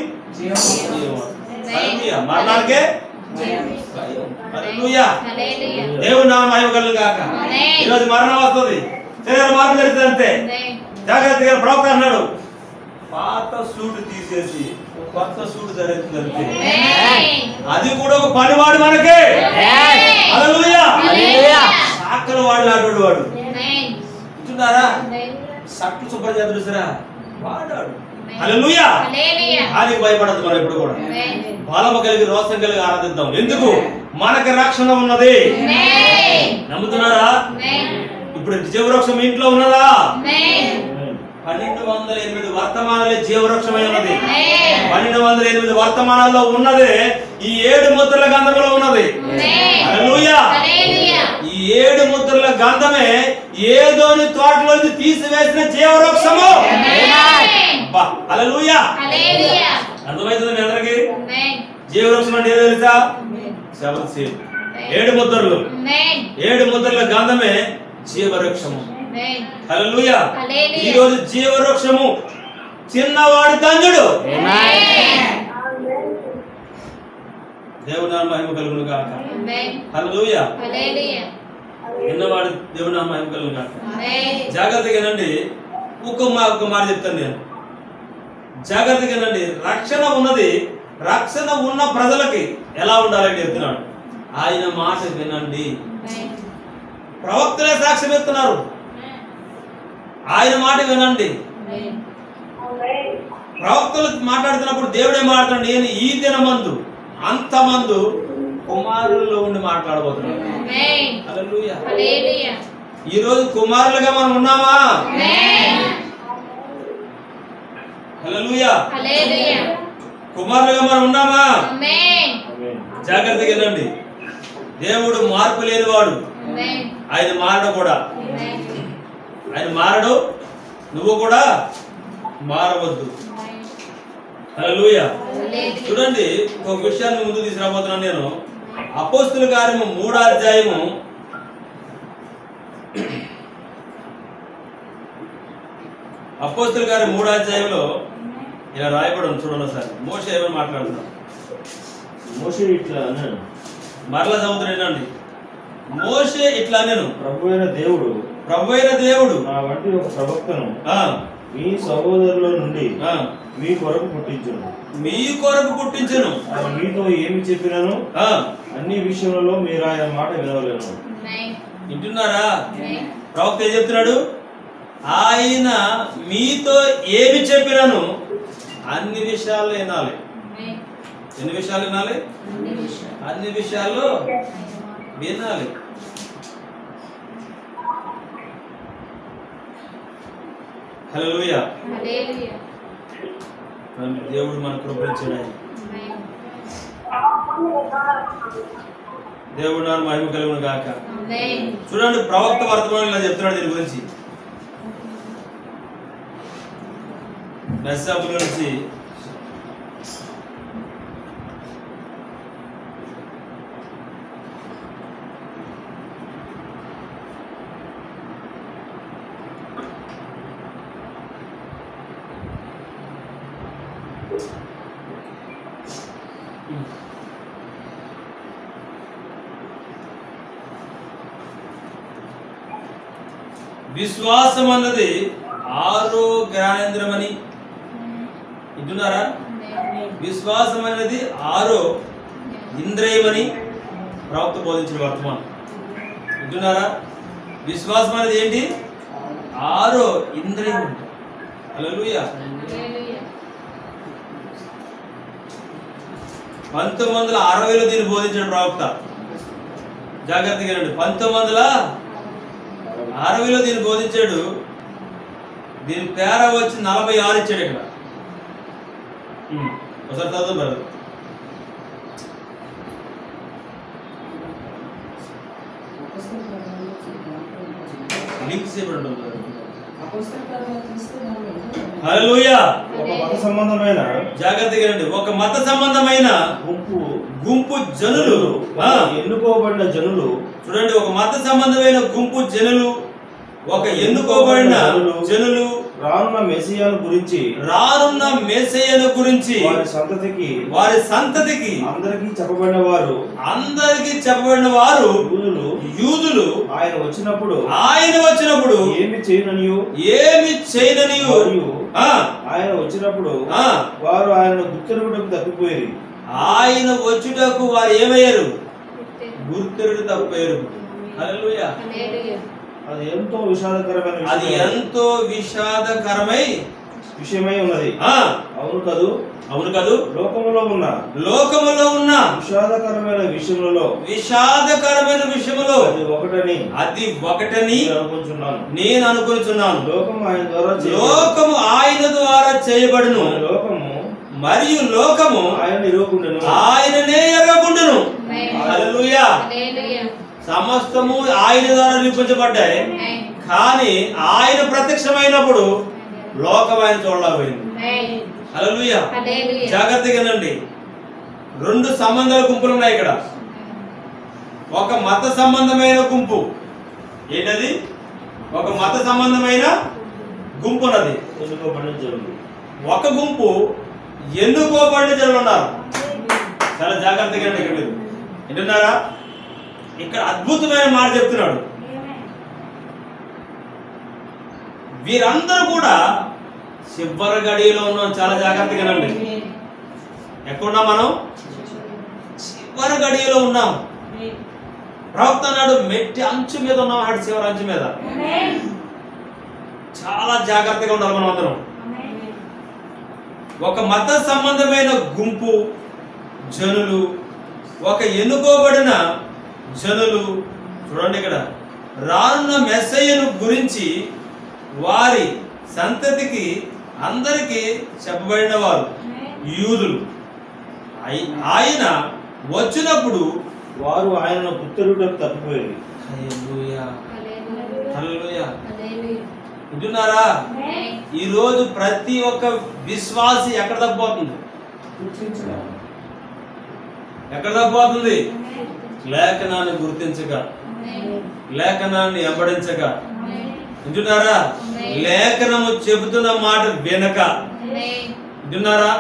Speaker 1: మరణానికే దేవుడు నా మహిమ కలుగు గాక. ఈరోజు మరణం వస్తుంది, శరీరం మార్పు జరుగుతుంది అంతే. జాగ్రత్తగా ప్రవక్త అన్నాడు, పాత సూటు తీసేసి కొత్త సూటు జరుగుతుంది అంతే. అది కూడా ఒక పనివాడు మనకే. హల్లెలూయా. సాకలు వాడు లాంటి వాడు చూస్తున్నారా? సట్టు శుభ్రం చేతురా వాడాడు. హల్లెలూయా. ఆయనకి భయపడద్దు. మనం ఇప్పుడు కూడా బలము కలిగి రోషం కలిగి ఆరాధిద్దాం. ఎందుకు? మనకి రక్షణ ఉన్నది. నమ్ముతున్నారా? ఇప్పుడు జీవవృక్షం ఇంట్లో ఉన్నదా? 1208 వర్తమానాలే జీవవృక్షమై ఉన్నది. 1208 వర్తమానాల్లో ఉన్నది ఈ 7 ముద్రల గంధంలో ఉన్నది. హల్లెలూయా. ఈ 7 ముద్రల గంధమే ఏదోని తోటలోంచి తీసివేసిన జీవవృక్షము. హల్లెలూయా. అర్థమవుతుంది మీ అందరికి? జీవవృక్షం అంటే ఏదో తెలుసా? 7 ముద్రలు. 7 ముద్రల గంధమే జీవవృక్షము. హల్లెలూయా. ఈ రోజు జీవవృక్షము చిన్నవాడు ధన్యుడు. దేవుని నామమున మహిమ కలుగును గాక. హల్లెలూయా. చిన్నవాడు దేవుని నామమున మహిమ కలుగును గాక. జాగ్రత్తగానండి. ఒక మాట చెప్తాను నేను. జాగ్రత్తగానండి. రక్షణ ఉన్నది. రక్షణ ఉన్న ప్రజలకి ఎలా ఉండాలని చెప్తున్నాడు. ఆయన మాట వినండి. ప్రవక్తలే సాక్ష్యం ఇస్తున్నారు. ఆయన మాట వినండి. ప్రవక్తలు మాట్లాడుతున్నప్పుడు దేవుడే మాట్లాడు. నేను ఈ దినమందు అంతమందు కుమారుల్లో ఉండి మాట్లాడబోతున్నాడు. హల్లెలూయా. ఈ రోజు కుమారులుగా మనం ఉన్నామా? హల్లెలూయా. కుమారులుగా మనం ఉన్నామా? జాగ్రత్తగా వినండి. దేవుడు మార్పు లేనివాడు. ఆయన మారడు కూడా. ఆయన మారడు. నువ్వు కూడా మారవద్దు. హల్లెలూయా. చూడండి, ఒక విషయాన్ని ముందు తీసుకురాబోతున్నాను నేను. అపోస్తుల కార్యము 3వ అధ్యాయము 3వ అధ్యాయంలో ఇలా రాయబడి ఉంది. చూడండి ఒకసారి. మోషే ఏమని మాట్లాడుతున్నాడు?
Speaker 2: మోషే ఇట్లా అన్నాడు.
Speaker 1: మరలా చదువుతున్నానండి. మోషే ఇట్లా నేను
Speaker 2: ప్రభువైన దేవుడు నా వంటి ఒక ప్రవక్తను మీ సహోదరుల నుండి మీ కొరకు పుట్టించును. ఆయన మీతో ఏమి చెప్పినాను అన్ని విషయంలో మీరు ఆయన మాట వినవలేను.
Speaker 1: వింటున్నారా? ప్రవక్త ఏం చెప్తున్నాడు? ఆయన మీతో ఏమి చెప్పినాను అన్ని విషయాల్లో వినాలి. ఎన్ని విషయాలు వినాలి? అన్ని విషయాల్లో వినాలి. హల్లెలూయా. దేవుడు మనకు కృపనిచ్చాడు. దేవుడు నాన్న మహిమ కలుగును గాక. చూడండి, ప్రవక్త వర్తమానం ఇలా చెప్తున్నాడు దీని గురించి. మెస్సాపు గురించి విశ్వాసం అన్నది 6వ జ్ఞానేంద్రియం అని వింటున్నారా? విశ్వాసం అనేది 6వ ఇంద్రియం అని ప్రవక్త బోధించిన వర్తమానం వింటున్నారా? విశ్వాసం అనేది ఏంటి? 6వ ఇంద్రియం. హల్లెలూయా. 1960లో దీన్ని బోధించిన ప్రవక్త. జాగ్రత్తగా రండి. 1960లో దీన్ని బోధించాడు. దీని పేర వచ్చి 46 ఇచ్చాడు ఇక్కడ. ఒకసారి చదువు బ్రదర్. లింక్స్ ఇవ్వండి. హల్లెలూయా.
Speaker 2: ఒక మత సంబంధమైన
Speaker 1: జాగ్రత్తగా రండి. ఒక మత సంబంధమైన గుంపు జనులు,
Speaker 2: ఎన్నుకోబడిన జనులు,
Speaker 1: చూడండి, ఒక మత సంబంధమైన గుంపు జనులు, ఒక ఎన్నుకోబడిన జనులు
Speaker 2: రానున్న మెస్సియాను గురించి వారి సంతతికి అందరికీ చెప్పబడిన వారు యూదులు ఆయన వచ్చినప్పుడు ఏమి చేయననియు ఆయన వచ్చినప్పుడు వారు ఆయనను గుర్తెరుగుటకు తప్పిపోయారు.
Speaker 1: ఆయన వచ్చుటకు వారు ఏమయ్యారు? గుర్తెరుడు తప్పారు. హల్లెలూయా.
Speaker 2: అది ఎంతో విషాదకరమైన విషయమై ఉన్నది. అవును కదూ. లోకములో ఉన్న విషాదకరమైన విషయములో అది ఒకటని నేను అనుకుంటున్నాను. లోకము ఆయన ద్వారా చేయబడును, మరియు లోకము ఆయననే ఎరగకుండును. హల్లెలూయా. సమస్తము ఆయన ద్వారా నిరూపించబడ్డాయి, కానీ ఆయన ప్రత్యక్షమైనప్పుడు లోకం ఆయన చూడలేకపోయింది. హల్లెలూయా. జాగ్రత్తగానండి. 2 సంబంధాల గుంపులు ఉన్నాయి ఇక్కడ. ఒక మత సంబంధమైన గుంపు. ఏంటది? ఒక మత సంబంధమైన గుంపు ఉన్నది. ఒక గుంపు ఎన్నుకోబడిన జనులు ఉన్నారు. చాలా జాగ్రత్తగా ఇక్కడ మీరు వింటున్నారా? ఇక్కడ అద్భుతమైన మాట చెప్తున్నాడు. వీరందరూ కూడా చివరి గడియలో ఉన్నాం. చాలా జాగ్రత్తగా రండి. ఎక్కడున్నాం మనం? చివరి గడియలో ఉన్నాం. ప్రవక్త అన్నాడు, మెట్టి అంచు మీద ఉన్నాం. అటు చివరి అంచు మీద. చాలా జాగ్రత్తగా ఉండాలి మనం అందరం. ఒక మత సంబంధమైన గుంపు జనులు, ఒక ఎన్నుకోబడిన జనులు. చూడండి ఇక్కడ, రానున్న మెస్సయ్యను గురించి వారి సంతతికి అందరికీ చెప్పబడిన వారు యూదులు. ఆయన వచ్చినప్పుడు వారు ఆయనను గుర్తెరుగుటకు తప్పిపోయారు.
Speaker 1: వింటున్నారా? ఈ రోజు ప్రతి ఒక్క విశ్వాసి ఎక్కడ తప్పిపోతుంది? ఎక్కడ తప్పిపోతుంది? లేఖనాన్ని గుర్తించక, లేఖనాన్ని వెంబడించక. వింటున్నారా? లేఖనము చెబుతున్న మాట వినక. వింటున్నారా?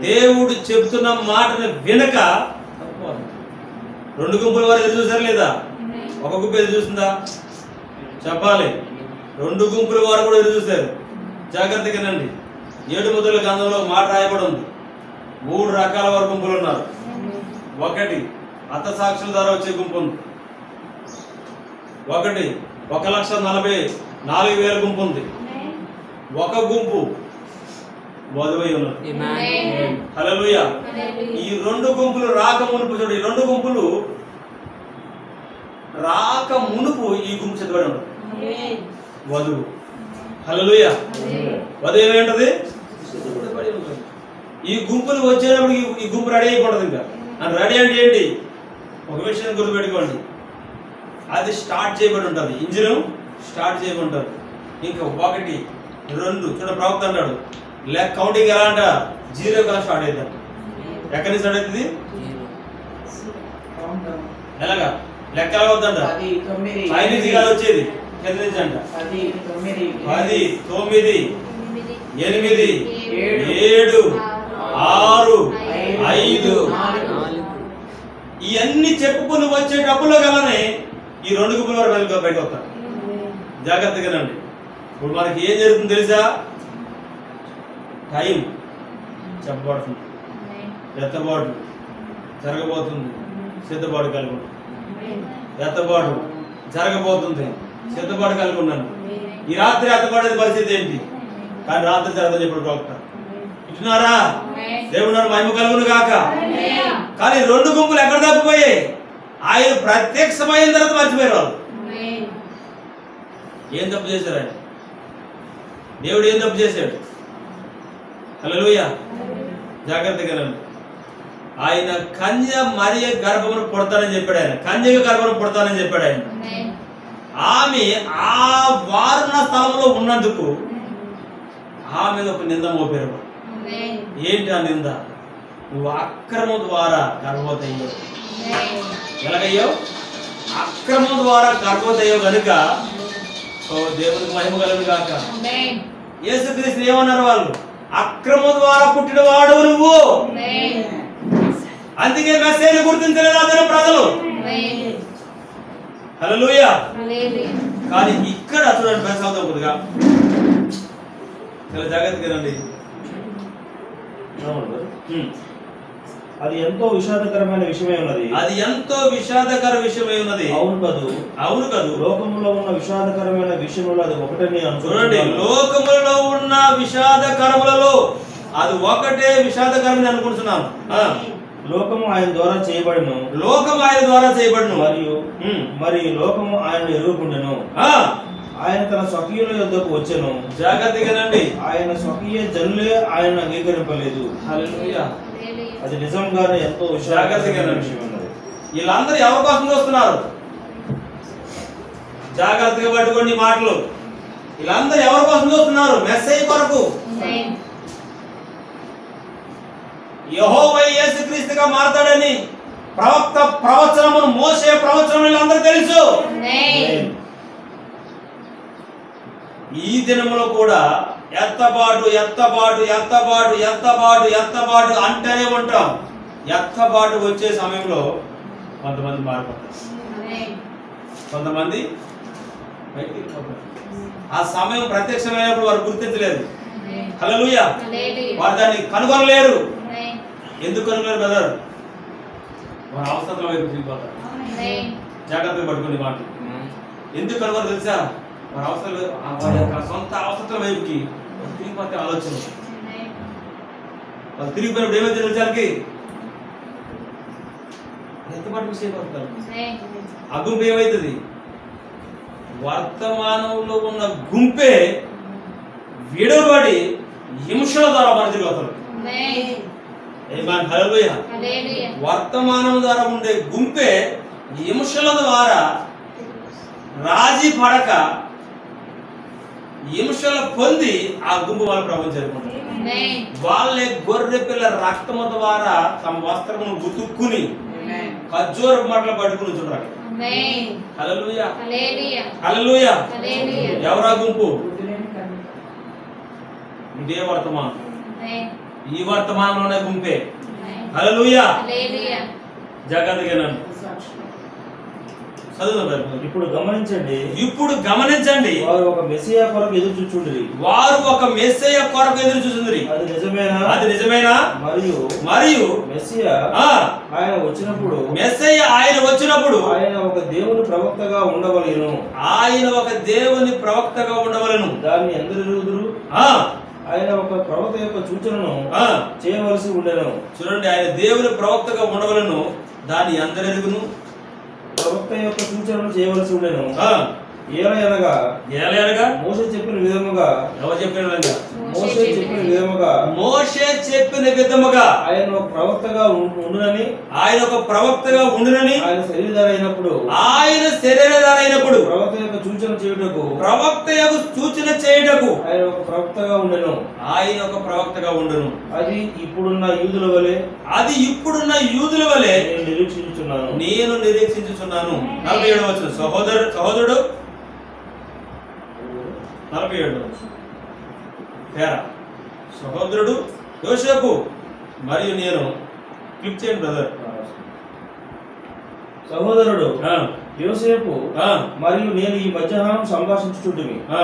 Speaker 1: దేవుడు చెబుతున్న మాటను వినక 2 గుంపుల వారు ఎదురు చూసారు లేదా? ఒక గుంపు ఎదురు చూస్తుందా? చెప్పాలి. 2 గుంపుల వారు కూడా ఎదురు చూశారు. జాగ్రత్తగానండి. 7 ముద్రల గ్రంథంలో మాట రాయబడి ఉంది. 3 రకాల వారు గుంపులు ఉన్నారు. ఒకటి హతసాక్షుల ద్వారా వచ్చే గుంపు ఉంది. ఒకటి 1,44,000 గుంపు ఉంది. ఒక గుంపు వధువై ఉన్నది. హల్లెలూయా. ఈ 2 గుంపులు రాక మునుపు, చూడండి, ఈ 2 గుంపులు రాక మునుపు ఈ గుంపు సిద్ధపడి ఉంటుంది. వధువు. హల్లెలూయా. వధువు ఏమై ఉంటుంది? ఈ గుంపులు వచ్చేటప్పుడు ఈ గుంపు రెడీ అయిపోతుంది. ఇంకా రెడీ అంటే ఏంటి? ఒక విషయం గుర్తుపెట్టుకోండి, అది స్టార్ట్ చేయబడి ఉంటుంది. ఇంజిన్ స్టార్ట్ చేయబడి ఉంటుంది. ఇంకా 1, 2 చూడ ప్రవక్త అంటాడు, లెక్క కౌంటింగ్ ఎలా అంట? 0 కన్నా స్టార్ట్ అవుతాడు. ఎక్కడి నుంచి స్టార్ట్ అవుతుంది? ఎలాగా లెక్క ఎలా అవుతుందంట? 5 నుంచి కాదు వచ్చేది, కింద నుంచి అంట. 10, 9, 8, 7, 6, 5 ఇవన్నీ చెప్పుకుని వచ్చేటప్పుడు గలనే ఈ 2 గుంపుల వారు బయటకు వస్తారు.
Speaker 2: జాగ్రత్తగానండి. ఇప్పుడు మనకి ఏం జరుగుతుంది తెలుసా? టైం చెప్పబడుతుంది, ఎత్తబాటు జరగబోతుంది, సిద్ధపాటు కలిగి ఉన్నాను. ఎత్తబాటు జరగబోతుంది, సిద్ధపాటు కలిగి ఉన్నాను. ఈ రాత్రి ఎత్తబాటు పరిస్థితి ఏంటి? కానీ రాత్రి జరగదని ఇప్పుడు ప్రవక్త ఇటున్నారా? దేవుడు మహిమ కలుగును గాక. కానీ రెండు గుంపులు ఎక్కడ తప్పిపోయాయి? ఆయన ప్రత్యక్షమైన తర్వాత మర్చిపోయారు వాళ్ళు. ఏం తప్పు చేశారు? ఆయన దేవుడు ఏం తప్పు చేశాడు? హల్లెలూయా. జాగ్రత్తగా ఆయన కన్య మరియ గర్భమును పుడతానని చెప్పాడు. ఆయన కన్యక గర్భమును పుడతానని చెప్పాడు. ఆయన ఆమె ఆ వారున్న స్థలంలో ఉన్నందుకు ఆమె ఒక నింద మోపారు. ఏంటి ఆ నింద? నువ్వు అక్రమం ద్వారా గర్భవతి అయ్యావు. ఎలాగయ్యావు? అక్రమం ద్వారా గర్భవతి అయ్యావు కనుక దేవునికి మహిమ కలుగును గాక. యేసుక్రీస్తు ఏమన్నారు వాళ్ళు? అక్రమం ద్వారా పుట్టిన వాడు నువ్వు, అందుకే మెస్సీని గుర్తించలేదు అతను ప్రజలు. హల్లెలూయా. కానీ ఇక్కడ చూడండి, ప్రసాదం కొద్దిగా చాలా జాగ్రత్తగా రండి.
Speaker 4: అది ఎంతో విషాదకరమైన విషయమే ఉన్నది.
Speaker 2: అది ఎంతో విషాదకర విషయమే ఉన్నది.
Speaker 4: అవును కదూ?
Speaker 2: అవును కదూ?
Speaker 4: లోకములో ఉన్న విషాదకరమైన విషయములు అది ఒకటని
Speaker 2: చూడండి, లోకములలో ఉన్న విషాదకరములలో అది ఒకటే విషాదకరమని అనుకుంటున్నాను.
Speaker 4: లోకము ఆయన ద్వారా చేయబడును.
Speaker 2: లోకం ఆయన ద్వారా చేయబడును.
Speaker 4: మరి లోకము ఆయన ఎరుగుకుండెను. ఆయన తన స్వకీయుల యొద్దకు వచ్చెను.
Speaker 2: జాగ్రత్తగానండి.
Speaker 4: ఆయన స్వకీయ జనులే ఆయన అంగీకరింపలేదు.
Speaker 2: హల్లెలూయా.
Speaker 4: అది నిజంగానే ఎంతో
Speaker 2: జాగ్రత్తగా విషయం ఉన్నది. వీళ్ళందరూ ఎవరి కోసం చూస్తున్నారు? జాగ్రత్తగా పట్టుకోండి మాటలు. వీళ్ళందరూ ఎవరి కోసం చూస్తున్నారు? మెస్సయ్య కొరకు. యెహోవా యేసుక్రీస్తుగా మారతాడని ప్రవక్త ప్రవచనమును, మోసే ప్రవచనం వీళ్ళందరూ తెలుసు. ఈ దినములో కూడా ఎత్తబాటు ఎత్తబాటు ఎత్తబాటు ఎత్తబాటు ఎత్తబాటు అంటేనే ఉంటాం. ఎత్తబాటు వచ్చే సమయంలో కొంతమంది మారిపోతారు, కొంతమంది బయటికి వెళ్ళిపోతారు. ఆ సమయం ప్రత్యక్షమైనప్పుడు వారు గుర్తించలేదు. హల్లెలూయా. వారు దాన్ని కనుగొనలేరు. ఎందుకు కనుగొనలేరు బ్రదర్? వారు అవసరం వైపు తిరిగిపోతారు. జాగ్రత్తగా పట్టుకుని మాట. ఎందుకు కనుగొనరు తెలుసా? వారి అవసరాలు, వారి యొక్క సొంత అవసరాల వైపుకి తిరిగిపోతే ఆలోచన. వాళ్ళు తిరిగిపోయినప్పుడు ఏమైతే తెలుసానికి ఎంతపాటు మిస్ అయిపోతారు. ఆ గుంపు ఏమవుతుంది? వర్తమానంలో ఉన్న గుంపే విడవబడి హింసల ద్వారా మరచిపోతారు. హల్లెలూయా. వర్తమానం ద్వారా ఉండే గుంపే హింసల ద్వారా రాజీ పడక హింసలు పొంది ఆ గుంపు వాళ్ళ ప్రభుత్వం జరుపుకుంటారు. వాళ్ళే గొర్రె పిల్ల రక్తము ద్వారా తమ వస్త్రమును గుతుక్కుని ఖర్జూర మట్టలు పట్టుకుని చూడాలి. హల్లెలూయా. హల్లెలూయా. ఎవరా గుంపు? ఇదే వర్తమానం. ఈ వర్తమానంలోనే గుంపే. హల్లెలూయా. జాగ్రత్తగా
Speaker 4: ఇప్పుడు గమనించండి.
Speaker 2: ఇప్పుడు గమనించండి.
Speaker 4: వారు ఒక మెస్సియా కొరకు ఎదురు చూచుండ్రి.
Speaker 2: వారు ఒక మెస్సియా కొరకు ఎదురు చూచుండ్రి.
Speaker 4: అది నిజమేనా?
Speaker 2: అది నిజమేనా? మరియు
Speaker 4: మెస్సియా ఆయన వచ్చినప్పుడు,
Speaker 2: మెస్సియా ఆయన వచ్చినప్పుడు
Speaker 4: ఆయన ఒక దేవుని ప్రవక్తగా ఉండవలెను.
Speaker 2: ఆయన ఒక దేవుని ప్రవక్తగా ఉండవలెను.
Speaker 4: దాన్ని అందరు ఎరుగుదురు. ఆయన ఒక ప్రవక్త యొక్క సూచనను చేయవలసి ఉండెను.
Speaker 2: చూడండి, ఆయన దేవుని ప్రవక్తగా ఉండవలెను, దాన్ని అందరు ఎరుగును.
Speaker 4: ప్రవక్త యొక్క సూచనలు చేయవలసి ఉండెను. ఏలయనగా మోషే చెప్పిన విధముగా,
Speaker 2: ఎవరు చెప్పిన విధంగా?
Speaker 4: మోషే చెప్పిన విధముగా,
Speaker 2: మోషే చెప్పిన విధముగా
Speaker 4: ఆయన ఒక ప్రవక్తగా ఉండునని,
Speaker 2: ఆయన ఒక ప్రవక్తగా ఉండునని,
Speaker 4: ఆయన శరీరధారైనప్పుడు,
Speaker 2: ఆయన శరీరధారైనప్పుడు
Speaker 4: ప్రవక్త యొక్క సూచన చేయుటకు,
Speaker 2: ప్రవక్త యొక్క సూచన చేయుటకు
Speaker 4: ఆయన ఒక ప్రవక్తగా ఉండెను.
Speaker 2: ఆయన ఒక ప్రవక్తగా ఉండును.
Speaker 4: అది ఇప్పుడున్న యూదుల వలె,
Speaker 2: అది ఇప్పుడున్న యూదుల వలె
Speaker 4: నేను నిరీక్షించుచున్నాను.
Speaker 2: 47వ వచనం. సహోదరుడు 47 తేరా. సహోదరుడు యోసేపు మరియు నేను. క్లిక్ చేయండి బ్రదర్.
Speaker 4: సహోదరుడు
Speaker 2: ఆ,
Speaker 4: యోసేపు
Speaker 2: ఆ,
Speaker 4: మరియు నేను ఈ మధ్యాహ్నం సంభాషించుచుంటిమి.
Speaker 2: ఆ,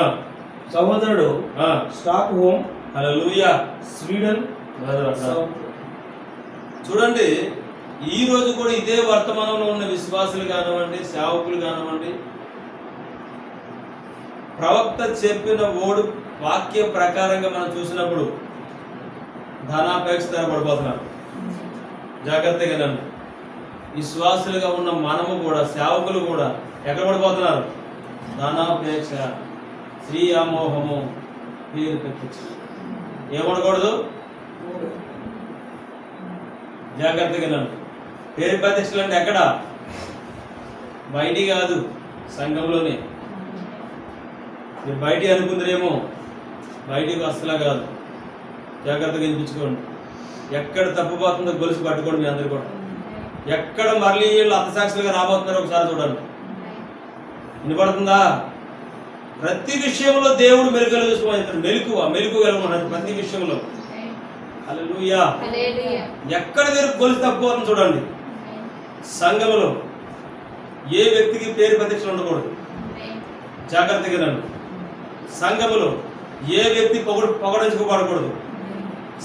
Speaker 4: సహోదరుడు
Speaker 2: ఆ.
Speaker 4: స్టాక్ హోమ్
Speaker 2: హల్లెలూయా.
Speaker 4: స్వీడన్.
Speaker 2: చూడండి, ఈ రోజు కూడా ఇదే వర్తమానంలో ఉన్న విశ్వాసులు కానివ్వండి, సేవకులు కానివ్వండి, ప్రవక్త చెప్పిన వాక్య ప్రకారంగా మనం చూసినప్పుడు ధనాపేక్ష పడిపోతున్నారు. జాగ్రత్తగా నన్ను విశ్వాసులుగా ఉన్న మనము కూడా, సేవకులు కూడా ఎక్కడ పడిపోతున్నారు? ధనాపేక్ష, స్త్రీ అమోహము, పేరు ప్రత్యక్ష. ఏమనకూడదు? జాగ్రత్తగా నన్ను పేరు ప్రతిష్టలు అంటే ఎక్కడ? బయటి కాదు, సంఘంలోనే. మీరు బయటి అనుకుందరేమో, బయటికి అసలు కాదు. జాగ్రత్తగా వినిపించుకోండి. ఎక్కడ తప్పుపోతుందో గొలుసు పట్టుకోండి. మీ అందరు కూడా ఎక్కడ మళ్ళీ వీళ్ళు అర్థసాక్షులుగా రాబోతున్నారో ఒకసారి చూడండి. వినపడుతుందా? ప్రతి విషయంలో దేవుడు మెలుగులు చూసుకోమని, మెలుగు కలగమన్నారు ప్రతి విషయంలో. హల్లెలూయా. ఎక్కడ మీరు గొలుసు తప్పుకోవాలని చూడండి. సంఘములో ఏ వ్యక్తికి పేరు ప్రత్యక్షలు ఉండకూడదు. జాగ్రత్తగా రండి. సంఘములో ఏ వ్యక్తి పొగడించుకోబడకూడదు.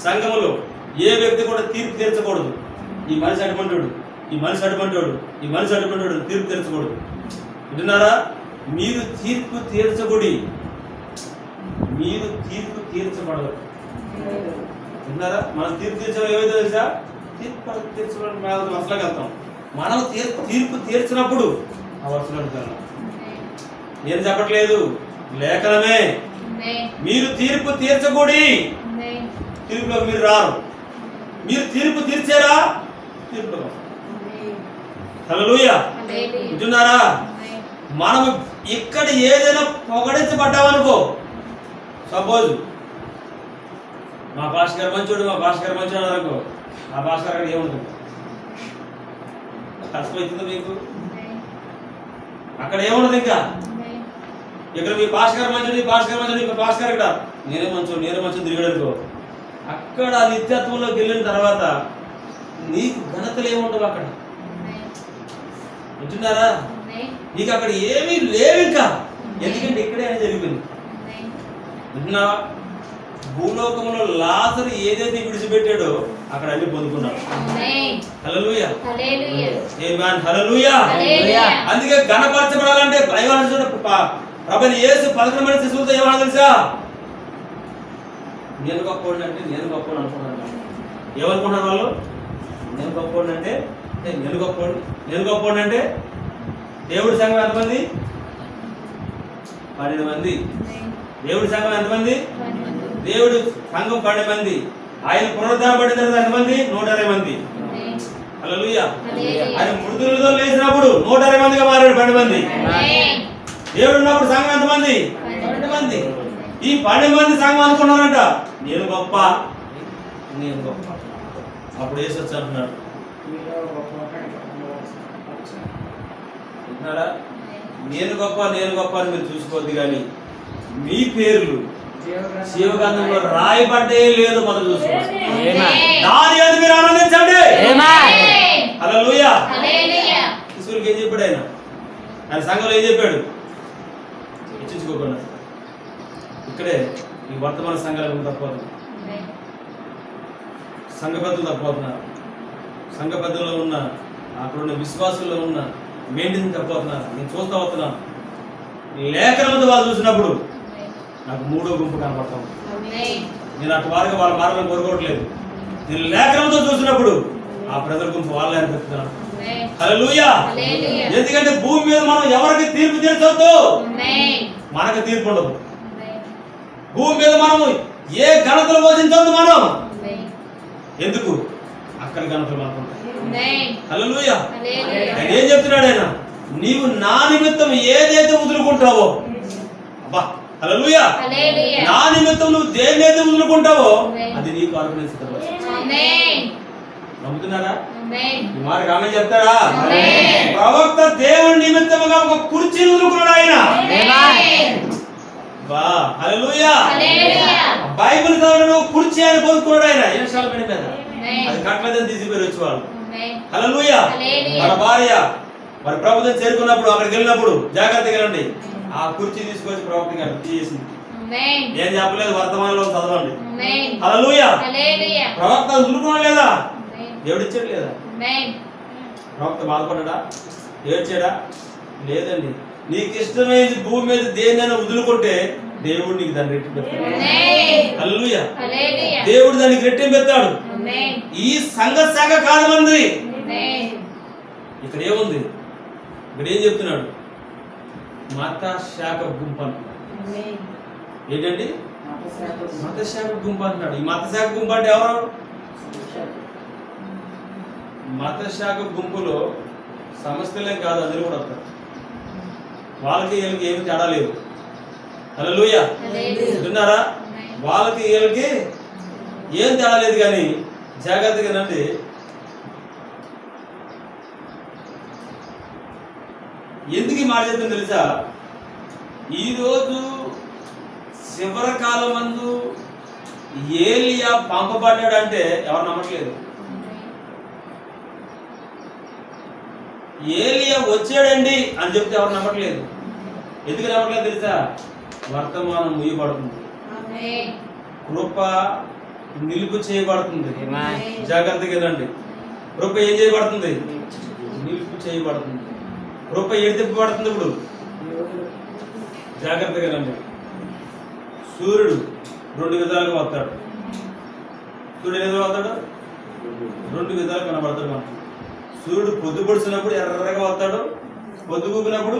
Speaker 2: సంఘములో ఏ వ్యక్తి కూడా తీర్పు తీర్చకూడదు. ఈ మనిషి అటువంటివాడు, ఈ మనిషి అటువంటివాడు, ఈ మనిషి అటువంటివాడు తీర్పు తీర్చకూడదు. వింటున్నారా? మీరు తీర్పు తీర్చకూడి, మీరు తీర్పు తీర్చబడదు. విన్నారా? మనం తీర్పు తీర్చడం ఏమైతే తెలుసా? తీర్పు తీర్చడం వర్షాలకు వెళ్తాం. మనం తీర్పు తీర్చినప్పుడు ఆ వర్షాలకు వెళ్తాం. నేను చెప్పట్లేదు, లేఖనమే. మీరు తీర్పు తీర్చకూడి, తీర్పులోకి మీరు రారు. మీరు తీర్పు తీర్చారా? తీర్పులో. హల్లెలూయా. వింటున్నారా? మనం ఇక్కడ ఏదైనా పొగడించబడ్డామనుకో, సపోజ్ మా పాస్టర్ గారు మంచోడు, మా పాస్టర్ గారు మంచోడు అనుకో, ఆ పాస్టర్ గారికి ఏముంటుంది? కష్టమవుతుందా మీకు? అక్కడ ఏముండదు. ఇంకా ఇక్కడ మీ పాస్టర్ గారు మంచోడు, పాస్టర్ గారు మంచోడు, మీ పాస్టర్ గారు ఇక్కడ నేనే మంచోడు తిరిగాడు అనుకో, అక్కడ నిత్యత్వంలోకి వెళ్ళిన తర్వాత నీకు ఘనతలు ఏముండవు అక్కడ. వింటున్నారా? నీకు అక్కడ ఏమీ లేవు ఇంకా. ఎందుకంటే ఇక్కడే అని జరిగిపోయింది. వింటున్నావా? భూలోకంలో లాజరు ఏదైతే విడిచిపెట్టాడో అక్కడ అన్ని పొందుకున్నాడు. హల్లెలూయా. ఆమేన్. హల్లెలూయా. అందుకే ఘనపరచబడాలంటే ప్రభువైన యేసు 11 మంది శిశువులతో ఏమన్నా తెలుసా? నేను గొప్పవాడిని అంటే నేను గొప్పవాడిని అనుకున్నాను. ఏమనుకున్నారు వాళ్ళు? నేను గొప్పవాడిని అంటే నేను గొప్పవాడిని అంటే దేవుడి సంఘం ఎంతమంది? 12 మంది. దేవుడి సంఘం ఎంతమంది? దేవుడి సంఘం 12 మంది. ఆయన పునరుద్ధరింపబడిన తర్వాత ఎంతమంది? 120 మంది. హల్లెలూయా. ఆయన మృతులతో లేచినప్పుడు 120 మందిగా మారాడు. 12 మంది. దేవుడు ఉన్నప్పుడు సంఘం ఎంతమంది? 12 మంది. ఈ 12 మంది సంఘం అనుకున్నారంట నేను గొప్ప. అప్పుడు యేసు వచ్చి అంటున్నాడు, నేను గొప్ప అని మీరు చూసుకోవద్దు, కానీ మీ పేర్లు జీవగ్రంథంలో రాయబడ్డే లేదు మనం చూసుకోవాలి. దాని మీద మీరు ఆనందించండి. హల్లెలూయా. శిశువులకి ఏం చెప్పాడు ఆయన సంఘంలో ఏం చెప్పాడు? హెచ్చించుకోకుండా ఇక్కడే ఈ వర్తమాన సంఘాలకు తప్పవుతుంది. సంఘ పెద్దలు తప్పవుతున్నారు. సంఘ పెద్దల్లో ఉన్న అక్కడున్న విశ్వాసుల్లో ఉన్న మెయింటెనెన్స్ తప్పవుతున్నారు. నేను చూస్తూ వస్తున్నాను. లేఖనంతో వాళ్ళు చూసినప్పుడు నాకు 3వ గుంపు కనపడతాం. నేను అటు వారికి వాళ్ళ మార్గం కోరుకోవట్లేదు. నేను లేఖనంతో చూసినప్పుడు ఆ ప్రజల గుంపు వాళ్ళే అనిపిస్తున్నాను. హల్లెలూయా. ఎందుకంటే భూమి మీద మనం ఎవరికి తీర్పు తీర్చొద్దు, మనకు తీర్పు ఉండదు. భూమి మీద మనము ఏ ఘనతలు పోషించొద్దు మనం. ఎందుకు? అక్కడ ఘనతలు మనకు ఉంటాయి. హల్లెలూయా. ఆయన ఏం చెప్తున్నాడు? ఆయన నీవు నా నిమిత్తం ఏదైతే వదులుకుంటావో, అబ్బా హల్లెలూయా, నా నిమిత్తం నువ్వు దేన్నైతే వదులుకుంటావో అది నీకు అనుగ్రహించబడుతుంది. నమ్ముతున్నారా? ఈ మాట ఆమేన్ చెప్తారా? ప్రవక్త దేవుని నిమిత్తముగా ఒక కుర్చీని వదులుకున్నాడు ఆయన. హల్లెలూయా. బైబిల్ చదవడం కుర్చీ ఆయన పొందుకున్నాడు ఆయన. ఇన్స్టాల్ మీద అది కట్లదని తీసిపోయి వచ్చేవాళ్ళు. హల్లెలూయా. మన భార్య మరి ప్రభుత్వం చేరుకున్నప్పుడు అక్కడికి వెళ్ళినప్పుడు జాగ్రత్తగా రండి. ఆ కుర్చీ తీసుకొచ్చి ప్రవక్తకి అక్కడ తీసేసింది. ఏం చెప్పలేదు, వర్తమానంలో చదవండి. హల్లెలూయా. ప్రవక్త వదులుకోవడం లేదా? దేవుడు ఇచ్చాడు లేదా? ప్రవక్త బాధపడ్డా, ఏడ్చాడా? లేదండి. నీకు ఇష్టమైనది భూమి మీద దేన్నైనా వదులుకుంటే దేవుడు నీకు దాన్ని రెట్టింపెడతాడు. హల్లెలూయా. దేవుడు దానికి రెట్టింపెడతాడు. ఈ సంఘ శాఖ కాదు మంది. ఇక్కడ ఏముంది? ఇక్కడ ఏం చెప్తున్నాడు? మత శాఖ గుంపు అంటున్నాడు. ఏంటండి? మత శాఖ గుంపు అంటున్నాడు. ఈ మత శాఖ గుంపు అంటే ఎవరు? మత శాఖ గుంపులో సమస్యలే కాదు, అందులో కూడా వస్తారు. వాళ్ళకి వీళ్ళకి ఏమి తేడా లేదు. హల్లెలూయా. విన్నారా? వాళ్ళకి వీళ్ళకి ఏం తేడా లేదు. కానీ జాగ్రత్తగా నండి. ఎందుకు ఈ మాట చెప్తుంది తెలుసా? ఈరోజు చివరి కాలం మందు ఏలియా పంపబడ్డాడంటే ఎవరు నమ్మట్లేదు. ఏలియా వచ్చాడండి అని చెప్తే ఎవరు నమ్మట్లేదు. ఎందుకు నమ్మట్లేదు తెలుసా? వర్తమానం ముయ్యబడుతుంది, కృప నిలుపు చేయబడుతుంది. జాగ్రత్తగా రండి. కృప ఏం చేయబడుతుంది? నిలుపు చేయబడుతుంది. కృప ఏడు తిప్పబడుతుంది. ఇప్పుడు జాగ్రత్తగా రండి. సూర్యుడు రెండు విధాలుగా వస్తాడు. సూర్యుడు ఏదో వస్తాడు, రెండు విధాలు కనబడతాడు మనకు. సూర్యుడు పొద్దు పొడిచినప్పుడు ఎర్రగా వస్తాడు, పొద్దుగూకినప్పుడు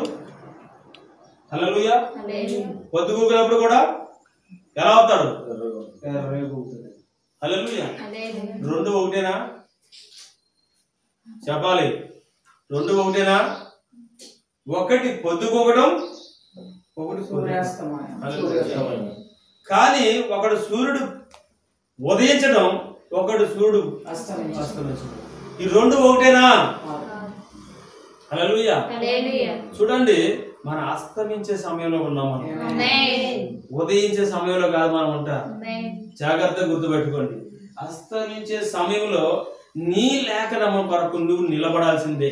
Speaker 2: హల్లెలూయా, పొద్దుగూకినప్పుడు కూడా ఎలా వస్తాడు? ఎర్రగా ఊగుతాడు. హల్లెలూయా. రెండు ఒకటేనా? చెప్పాలి. రెండు ఒకటేనా? ఒకటి పొద్దుగూకడం, ఒకటి సూర్యాస్తమయం. కానీ ఒకడు సూర్యుడు ఉదయించడం, ఒకడు సూర్యుడు అస్తమించడం. ఈ రెండు ఒకటేనా? హల్లెలూయా. చూడండి, మన అస్తమించే సమయంలో ఉన్నాం మనం, ఉదయించే సమయంలో కాదు మనం ఉంటా. జాగ్రత్తగా గుర్తుపెట్టుకోండి. అస్తమించే సమయంలో నీ లేఖనము కొరకు నువ్వు నిలబడాల్సిందే.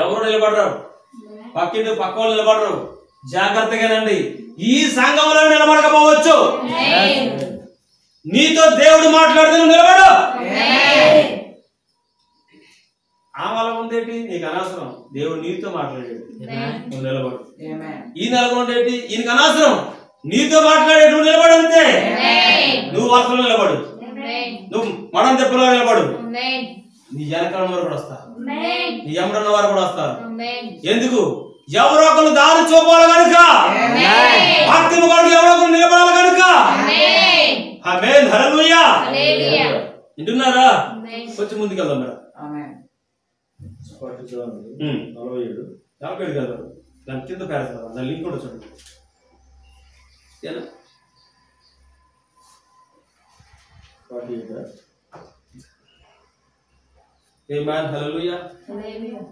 Speaker 2: ఎవరు నిలబడరు, పక్కింటి పక్క వాళ్ళు నిలబడరు. జాగ్రత్తగానండి. ఈ సంఘంలో నిలబడకపోవచ్చు, నీతో దేవుడు మాట్లాడితే నువ్వు నిలబడు. ఆమె ఉందేంటి? నీకు అనవసరం. దేవుడు నీతో మాట్లాడాడు, నువ్వు నిలబడు. ఈ నెలకు ఉండేటి ఈయనకు అనవసరం, నీతో మాట్లాడే నువ్వు నిలబడు. అంతే. నువ్వు వరుసలో నిలబడు, నువ్వు మడం తెప్పలో నిలబడు. నీ వెనకాల వారు కూడా వస్తారు, నీ ఎమరన్న వారు కూడా వస్తారు. ఎందుకు? ఎవరో ఒకరు దారి చూపాలి కనుక, వాక్యము కొరకు ఎవరో ఒకరు నిలబడాలి కనుక. ఆమేన్. హల్లెలూయా. వింటున్నారా? కొంచెం ముందుకు వెళ్దాం మేడం. 47 కదా, దాని కింద పేరేస్తారు. దాని లింక్ కూడా చూడండి. ఆమేన్. హల్లెలూయా.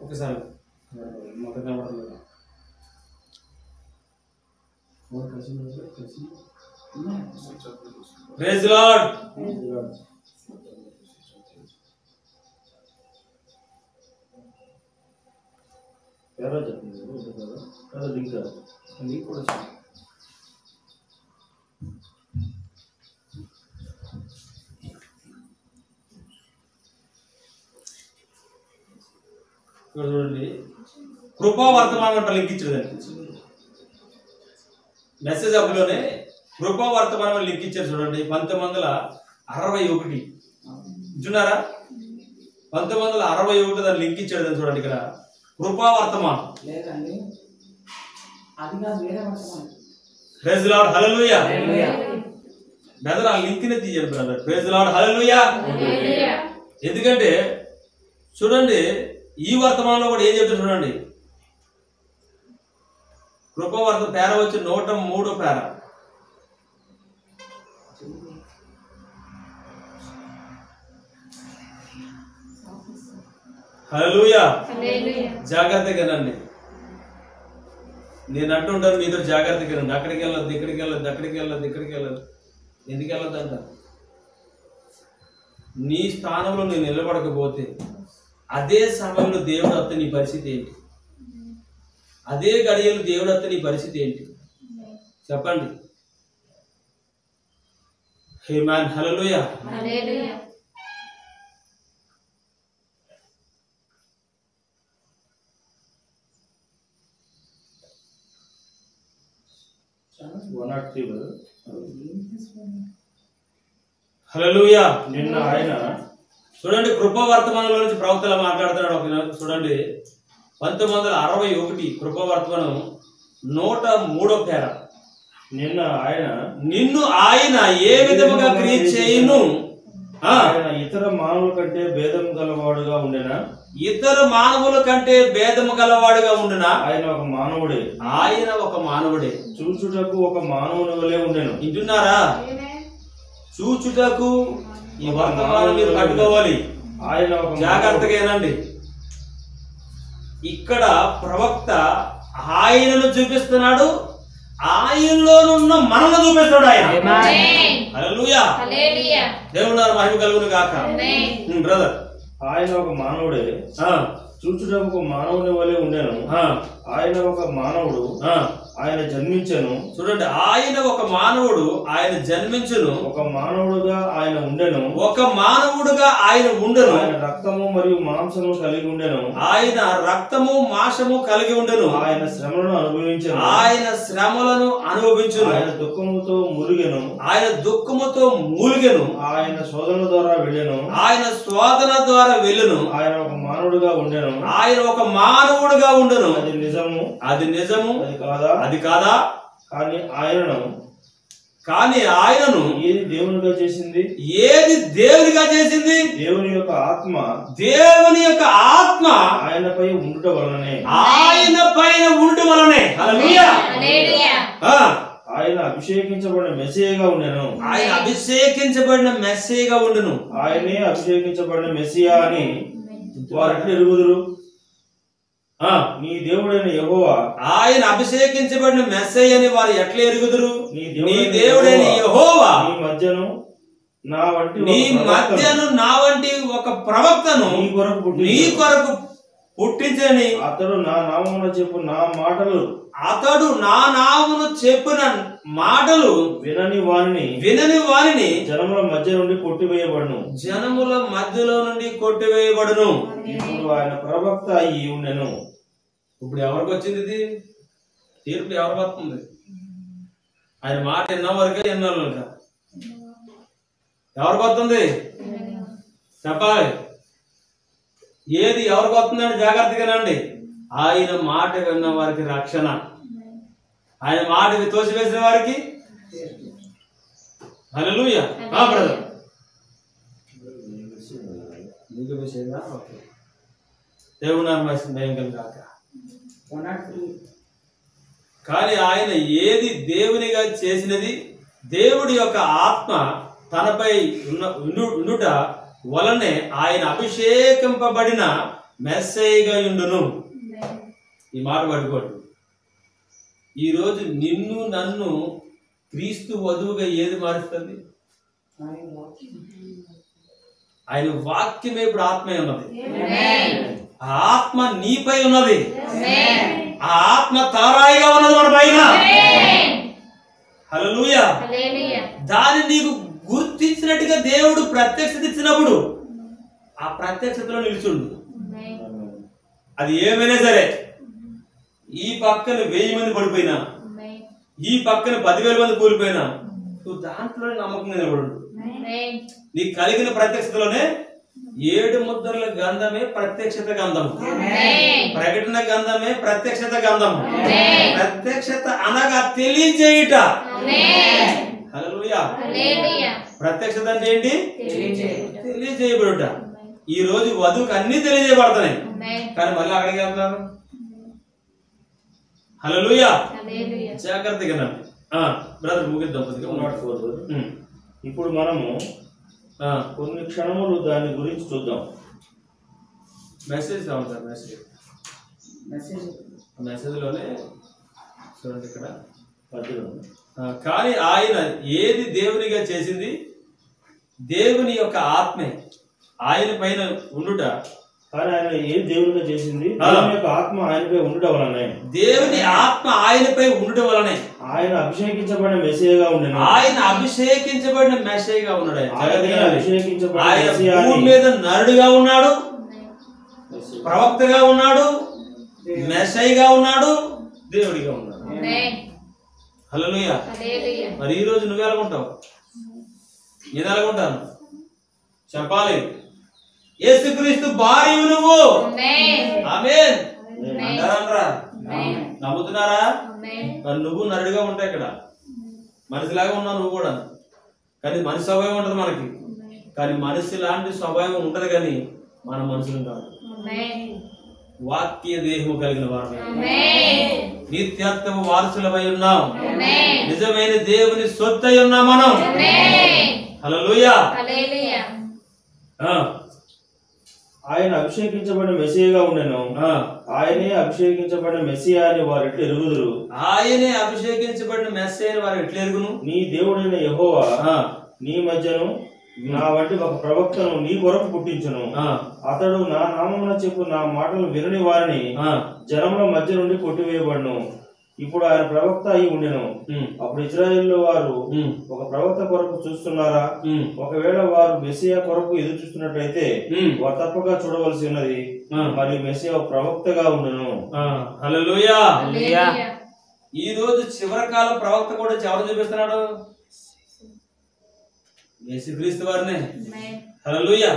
Speaker 2: ఒకసారి మొదట కనబడుతుంది. Praise the lord. లింక్ కూడా చూడండి. చూడండి, కృపా వర్తమానం లింక్ ఇచ్చాడు. మెసేజ్ అప్లోనే కృపా వర్తమానం లింక్ ఇచ్చారు. చూడండి, 1961 చూడారా? 1961 దాన్ని లింక్ ఇచ్చాడు. దాన్ని చూడండి, ఇక్కడ కృపా వర్తమానం. Praise the lord. Hallelujah. Brother, ఆ లింక్ ని తీయండి brother. Praise the lord. Hallelujah. ఎందుకంటే చూడండి, ఈ వర్తమానంలో కూడా ఏం చెప్తారు చూడండి. కృపవర్త పేర వచ్చి 103 పేర. హల్లెలూయా. జాగ్రత్తగా రండి. నేను అంటుంటాను మీతో, జాగ్రత్తగా రండి. అక్కడికి వెళ్ళొద్దు, ఇక్కడికి వెళ్ళొద్దు, అక్కడికి వెళ్ళొద్దు, ఇక్కడికి వెళ్ళొద్దు. ఎందుకు వెళ్ళొద్దు అంట? నీ స్థానంలో నేను నిలబడకపోతే అదే సమయంలో దేవుడు వస్తే నీ పరిస్థితి ఏంటి? అదే గడియలు దేవుడు వస్తే నీ పరిస్థితి ఏంటి? చెప్పండి. ఆమేన్. హల్లెలూయా.
Speaker 5: హల్లెలూయా.
Speaker 2: హల్లెలూయా.
Speaker 4: నిన్న ఆయన
Speaker 2: చూడండి, కృపావర్తమానంలో నుంచి ప్రవక్తలా మాట్లాడుతున్నాడు. చూడండి, 1961 కృపావర్తమానం 103వ పేర.
Speaker 4: నిన్న ఆయన
Speaker 2: నిన్ను ఆయన ఏ విధముగా క్రియ చేయును,
Speaker 4: ఆయన ఇతర మానవుల కంటే భేదం గలవాడుగా ఉండెనా?
Speaker 2: ఇతర మానవుల కంటే భేదము గలవాడుగా ఉండునా?
Speaker 4: ఆయన ఒక మానవుడే.
Speaker 2: ఆయన ఒక మానవుడే.
Speaker 4: చూచుటకు ఒక మానవుని వలె ఉండెను.
Speaker 2: వింటున్నారా? చూచుటకు ఈ వర్తమానం మీరు కట్టుకోవాలి.
Speaker 4: ఆయన ఒక
Speaker 2: జాగ్రత్తగా ఏనండి. ఇక్కడ ప్రవక్త ఆయనను చూపిస్తున్నాడు, ఆయనలోనున్న మనల్ని చూపిస్తాడు ఆయన. హల్లెలూయా.
Speaker 5: హల్లెలూయా.
Speaker 2: దేవుని మహిమ కలుగును గాక. బ్రదర్,
Speaker 4: ఆయన ఒక మానవుడే. చూచుటకు ఒక మానవుని వలె ఉండెను. ఆయన ఒక మానవుడు, ఆయన జన్మించెను.
Speaker 2: చూడండి, ఆయన ఒక మానవుడు, ఆయన జన్మించును.
Speaker 4: ఒక మానవుడుగా ఆయన ఉండెను.
Speaker 2: ఒక మానవుడుగా ఆయన ఉండెను.
Speaker 4: ఆయన రక్తము మరియు మాంసము కలిగి ఉండెను.
Speaker 2: ఆయన రక్తము మాంసము కలిగి ఉండెను.
Speaker 4: ఆయన శ్రమలను అనుభవించెను.
Speaker 2: ఆయన శ్రమలను అనుభవించును.
Speaker 4: ఆయన దుఃఖముతో మురిగెను.
Speaker 2: ఆయన దుఃఖముతో మూలిగెను.
Speaker 4: ఆయన శోధన ద్వారా వెళ్ళెను.
Speaker 2: ఆయన శోధన ద్వారా వెళ్ళును.
Speaker 4: ఆయన ఒక మానవుడుగా ఉండెను.
Speaker 2: ఆయన ఒక మానవుడుగా ఉండెను.
Speaker 4: అది నిజము,
Speaker 2: అది నిజము,
Speaker 4: అది కాదా?
Speaker 2: అది కాదా?
Speaker 4: కానీ
Speaker 2: ఆయనను
Speaker 4: ఏది దేవునిగా చేసింది?
Speaker 2: ఏది దేవునిగా చేసింది?
Speaker 4: దేవుని యొక్క ఆత్మ,
Speaker 2: దేవుని యొక్క ఆత్మ
Speaker 4: ఆయనపై ఉండుట వలనే,
Speaker 2: ఆయన పైన ఉండటం వలనే. హల్లెలూయా.
Speaker 5: హల్లెలూయా.
Speaker 4: ఆయన అభిషేకించబడిన మెస్సియాగా ఉండెను.
Speaker 2: ఆయన అభిషేకించబడిన మెస్సియాగా ఉండును.
Speaker 4: ఆయనే అభిషేకించబడిన మెస్సియా అని వారు ఎట్లా ఎరుగుదురు? నీ దేవుడైన యెహోవా,
Speaker 2: ఆయన అభిషేకించబడిన మెస్సియా అని వారు ఎట్లా ఎరుగుదురు?
Speaker 4: నీ
Speaker 2: నీ దేవుడైన యెహోవా
Speaker 4: నీ మధ్యను
Speaker 2: నా వంటి ఒక ప్రవక్తను నీ కొరకు పుట్టించని,
Speaker 4: అతడు నా నామమున చెప్పు నా మాటలు,
Speaker 2: అతడు నా నామమును చెప్పిన మాటలు
Speaker 4: వినని వారిని జనముల మధ్య నుండి కొట్టివేయబడును.
Speaker 2: జనముల మధ్యలో నుండి కొట్టివేయబడును.
Speaker 4: ఇప్పుడు ఆయన ప్రవక్త అయి ఉండెను.
Speaker 2: ఇప్పుడు ఎవరికి వచ్చింది ఇది? తీర్పు ఎవరికి వస్తుంది? ఆయన మాట ఎన్నో వరకే ఎన్నో ఎవరికి వస్తుంది చెప్పాలి. ఏది ఎవరికి వస్తుందని జాగ్రత్తగానండి. ఆయన మాట విన్న వారికి రక్షణ, ఆయన మాట తోసివేసిన వారికి హల్లెలూయా. బ్రదర్ దేవుని కాక. కానీ ఆయన ఏది దేవునిగా చేసినది, దేవుడి యొక్క ఆత్మ తనపై ఉండుట వలనే ఆయన అభిషేకింపబడిన మెస్సయ్యగా ఉండును. ఈ మాట పట్టుకోండి. ఈరోజు నిన్ను నన్ను క్రీస్తు వధువుగా ఏది మారుస్తుంది? ఆయన వాక్యమే ఇప్పుడు ఆత్మే ఉన్నది. ఆ ఆత్మ నీపై ఉన్నది. ఆ ఆత్మ తారాయిగా ఉన్నది మన పైన. హల్లెలూయా. దాన్ని నీకు గుర్తించినట్టుగా దేవుడు ప్రత్యక్షత ఇచ్చినప్పుడు ఆ ప్రత్యక్షతలో నిలుచుండు. అది ఏమైనా సరే, ఈ పక్కన 1000 మంది పడిపోయినా, ఈ పక్కన 10,000 మంది కూలిపోయినా, నువ్వు దాంట్లోనే నమ్మకంగా నిలబడు. నీకు కలిగిన ప్రత్యక్షతలోనే 7 ముద్రల గంధమే ప్రత్యక్షత గంధం, ప్రకటన గంధమే ప్రత్యక్షత గంధం. ప్రత్యక్షత అనగా తెలియజేయుట. హల్లెలూయా. ప్రత్యక్షత అంటే ఏంటి? తెలియజేయబడుట. ఈ రోజు వధువుకు అన్ని తెలియజేయబడుతున్నాయి, కానీ మళ్ళీ అక్కడికి వెళ్తారు. హల్లెలూయా. జాగ్రత్తగా బ్రదర్ ముగిద్దాం.
Speaker 4: ఇప్పుడు మనము కొన్ని క్షణములు దాని గురించి చూద్దాం.
Speaker 2: మెసేజ్ కావాలి సార్. మెసేజ్ లోనే చూడండి ఇక్కడ. కానీ ఆయన ఏది దేవునిగా చేసింది? దేవుని యొక్క ఆత్మే ఆయన పైన ఉండుట
Speaker 4: కానీ ఆయన ఏం దేవునిగా చేసింది, దేవుని యొక్క ఆత్మ ఆయనపై ఉండటం వలనే,
Speaker 2: దేవుని ఆత్మ ఆయనపై ఉండటం వలనే
Speaker 4: ఆయన అభిషేకించబడిన మెస్సియాగా ఉండేను.
Speaker 2: ఆయన అభిషేకించబడిన మెస్సియాగా ఉన్నాడు. ఆయన
Speaker 4: ఆయన
Speaker 2: భూమి మీద నరుడుగా ఉన్నాడు, ప్రవక్తగా ఉన్నాడు, మెస్సియాగా ఉన్నాడు, దేవుడిగా ఉన్నాడు. హల్లెలూయా. మరి ఈ రోజు నువ్వు ఎలాగుంటావు? నేను ఎలాగుంటాను చెప్పాలి. యేసుక్రీస్తు భార్యవు నువ్వు. ఆమేన్ అంటారా? నమ్ముతున్నారా? మరి నువ్వు నరుడిగా ఉంటావు, ఇక్కడ మనిషిలాగా ఉన్నావు నువ్వు కూడా. కానీ మనిషి స్వభావం ఉంటది మనకి, కానీ మనిషి లాంటి స్వభావం ఉంటది కానీ మన మనుషులు కాదు. వాక్య దేహము కలిగిన వారు, నిత్యత్వము వారసులమై ఉన్నాం, నిజమైన దేవుని సొత్తై ఉన్నాం మనం. హల్లెలూయా.
Speaker 4: ఆయన అభిషేకించబడిన మెస్సియాగా ఉండెను. ఆయనే అభిషేకించబడిన మెస్సియా అని వారు ఎట్లా ఎరుగుదురు?
Speaker 2: ఆయనే అభిషేకించబడిన మెస్సియా అని వారు ఎట్లా ఎరుగును?
Speaker 4: నీ దేవుడైన యెహోవా నీ మధ్యను నా వంటి ఒక ప్రవక్తను నీ కొరకు పుట్టించును. అతడు నా నామమున చెప్పు నా మాటలు వినని వారిని జనముల మధ్య నుండి కొట్టివేయబడును. ఇప్పుడు ఆయన ప్రవక్త అయి ఉండెను. అప్పుడు ఇశ్రాయేలు వారు ఒక ప్రవక్త కొరకు చూస్తున్నారా? ఒకవేళ వారు మెస్సియా కొరకు ఎదురు చూస్తున్నట్లయితే వారు తప్పగా చూడవలసి ఉన్నది. మరి మెస్సియా ప్రవక్తగా ఉండెను.
Speaker 2: హల్లెలూయా. ఈ రోజు చివరి కాలం ప్రవక్త కూడా ఎవరు చూపిస్తున్నాడు? యేసుక్రీస్తు వారినే. హల్లెలూయా.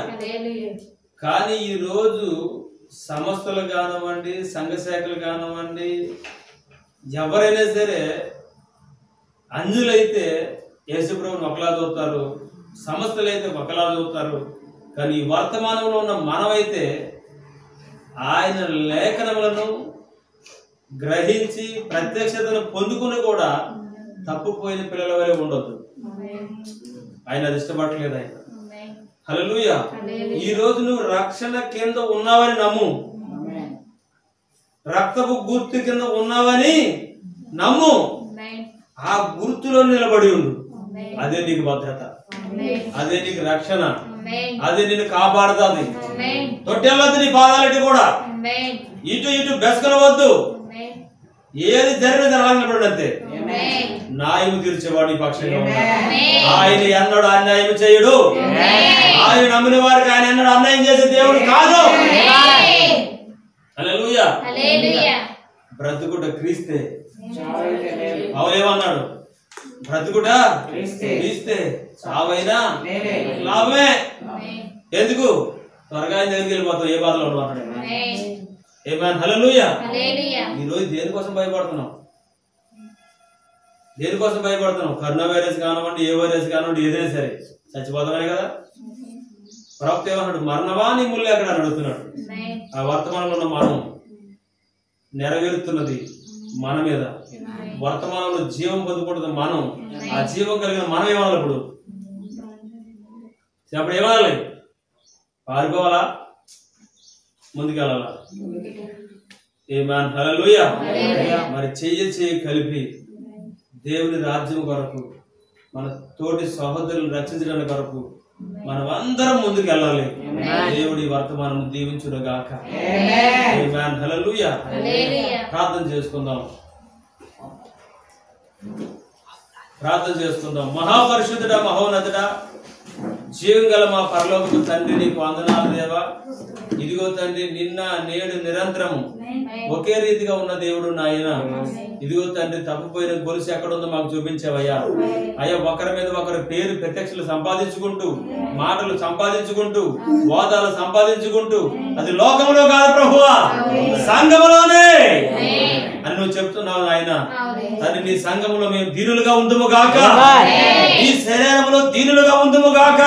Speaker 2: కానీ ఈ రోజు సంస్థలు కానివ్వండి, సంఘ శాఖలు కానివ్వండి, ఎవరైనా సరే అంజులైతే యేసుప్రభుని ఒకలా చదువుతారు, సంస్థలు అయితే ఒకలా చదువుతారు. కానీ ఈ వర్తమానంలో ఉన్న మనమైతే ఆయన లేఖనములను గ్రహించి ప్రత్యక్షతను పొందుకుని కూడా తప్పుపోయిన పిల్లల వలె ఉండొద్దు. ఆయన అది ఇష్టపడలేదు. ఆయన హల్లెలూయా. ఈ రోజు నువ్వు రక్షణ కింద ఉన్నావని నమ్ము, రక్తపు గుర్తు కింద ఉన్నావని నమ్ము, ఆ గుర్తులో నిలబడి ఉండు. అదే నీకు భద్రత, అదే నీకు రక్షణ, అదే నిన్ను కాపాడుతుంది. తొట్టెళ్ళొద్దు నీ పాదాలటి కూడా, ఇటు ఇటు బెసకలవద్దు. ఏది జరిగిన జరగాలని నిలబడి అంతే. న్యాయము తీర్చేవాడు నీ పక్షంగా ఉన్నాడు. ఆయన ఎన్నడు అన్యాయం చేయడు. ఆయన నమ్మిన వారికి ఆయన ఎన్నడు అన్యాయం చేసే దేవుడు కాదు. హల్లెలూయా. బ్రతుకుట క్రీస్తే. అవలేమన్నాడు? బ్రతుకుట క్రీస్తే, చావైనా లాభమే. ఎందుకు? త్వరగా ఆయన దగ్గరికి వెళ్ళిపోతాం, ఏ బాధలో ఉన్నాడు. ఏమన్ హల్లెలూయా. ఈ రోజు దేనికోసం భయపడుతున్నాం? దేనికోసం భయపడుతున్నాం? కరోనా వైరస్ కానివ్వండి, ఏ వైరస్ కానివ్వండి, ఏదైనా సరే చచ్చిపోతామనే కదా. ప్రవక్త ఏమన్నాడు? మరణమా నీ ముళ్ళు ఎక్కడ అని అడుగుతున్నాడు. ఆ వర్తమానంలో ఉన్న మరణం నెరవేరుతున్నది మన మీద. వర్తమానంలో జీవం పొందుకుంటుంది మనం. ఆ జీవం కలిగిన మనం ఏమనాలి? ఇప్పుడు ఏమనాలి? పారిపోవాలా? ముందుకెళ్ళాలా? ఆమేన్ హల్లెలూయా. మరి చెయ్యి కలిపి దేవుని రాజ్యం కొరకు, మన తోటి సహోదరులను రక్షించడానికి కొరకు మనం అందరం ముందుకు వెళ్ళాలి. దేవుడి వర్తమానం దీవించుగాక. ఆమేన్ హల్లెలూయా. ప్రార్థన చేసుకుందాం. మహాపరిశుద్ధుడా, మహోన్నతుడా, జీవం గల మా పరలోకపు తండ్రి, నీకు వందనాలు దేవా. ఇదిగో తండ్రి, నిన్న నేడు నిరంతరము ఒకే రీతిగా ఉన్న దేవుడు నాయన. ఇదిగో తండ్రి, తప్పిపోయిన గొలుసు ఎక్కడుందో మాకు చూపించావయ్యా. అయ్యా, ఒకరి మీద ఒకరి పేరు ప్రత్యక్షలు సంపాదించుకుంటూ, మాటలు సంపాదించుకుంటూ, వాదాలు సంపాదించుకుంటూ, అది లోకంలో కాదు ప్రభువా, సంఘములోనే అని నువ్వు చెప్తున్నావు నాయన. తండ్రి, నీ సంఘములో మేము దీనులుగా ఉందుము గాక, నీ శరీరంలో దీనులుగా ఉందుము గాక,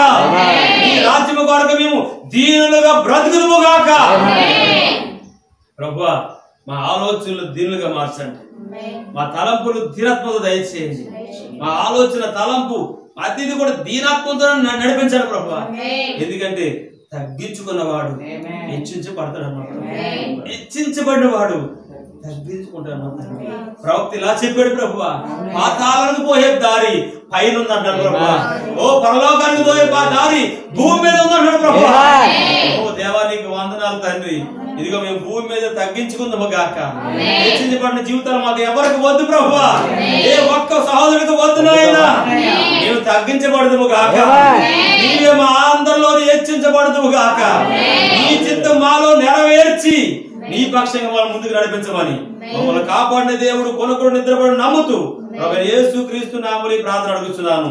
Speaker 2: నీ రాజ్యము కొరకు మేము దీనులుగా బ్రతుకుదుము గాక. ప్రభువా, మా ఆలోచనలు దీనులుగా మార్చండి. మా తలంపులు దీనత్మతో దయచేయండి. మా ఆలోచన తలంపు అతిథి కూడా దీనాత్మతో నడిపించాడు ప్రభువా. ఎందుకంటే తగ్గించుకున్నవాడు హెచ్చించబడతాడు అన్నమాట. హెచ్చించబడిన వాడు తగ్గించుకుంటాను. ప్రవక్త ఇలా చెప్పాడు ప్రభువా, పాతాళానికి పోయే దారి పైన ఉందంటాడు ప్రభువా. ఓ పరలోకానికి పోయే దారి భూమి మీద ఉందంటాడు ప్రభువా. ఓ దేవా నీకు వందనాలు తండ్రి. ఇదిగో మేము భూమి మీద తగ్గించుకుందాము గాక. హెచ్చించబడిన జీవితాలు మాకు ఎవరికి వద్దు ప్రభువా, ఏ ఒక్క సహోదరుడికి వద్దు నాయనా. మేము తగ్గించబడదుము గాక, నీవే మా అందరిలో హెచ్చించబడదుము గాక. నీ చిత్తం మాలో నెరవేర్చి నీ పక్షంగా మనం ముందుకు నడిపించమని మమ్మల్ని కాపాడిన దేవుడు కొనుక్కుని నిద్రపడి నమ్ముతూ ప్రభువైన యేసుక్రీస్తు నామములో ఈ ప్రార్థన అడుగుతున్నాను.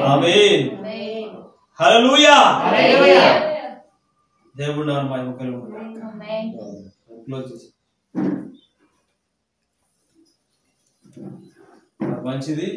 Speaker 2: ఆమేన్. హల్లెలూయా. దేవుడు నామమున మహిమ కలుగును గాక. క్లోజ్ చేసి మంచిది.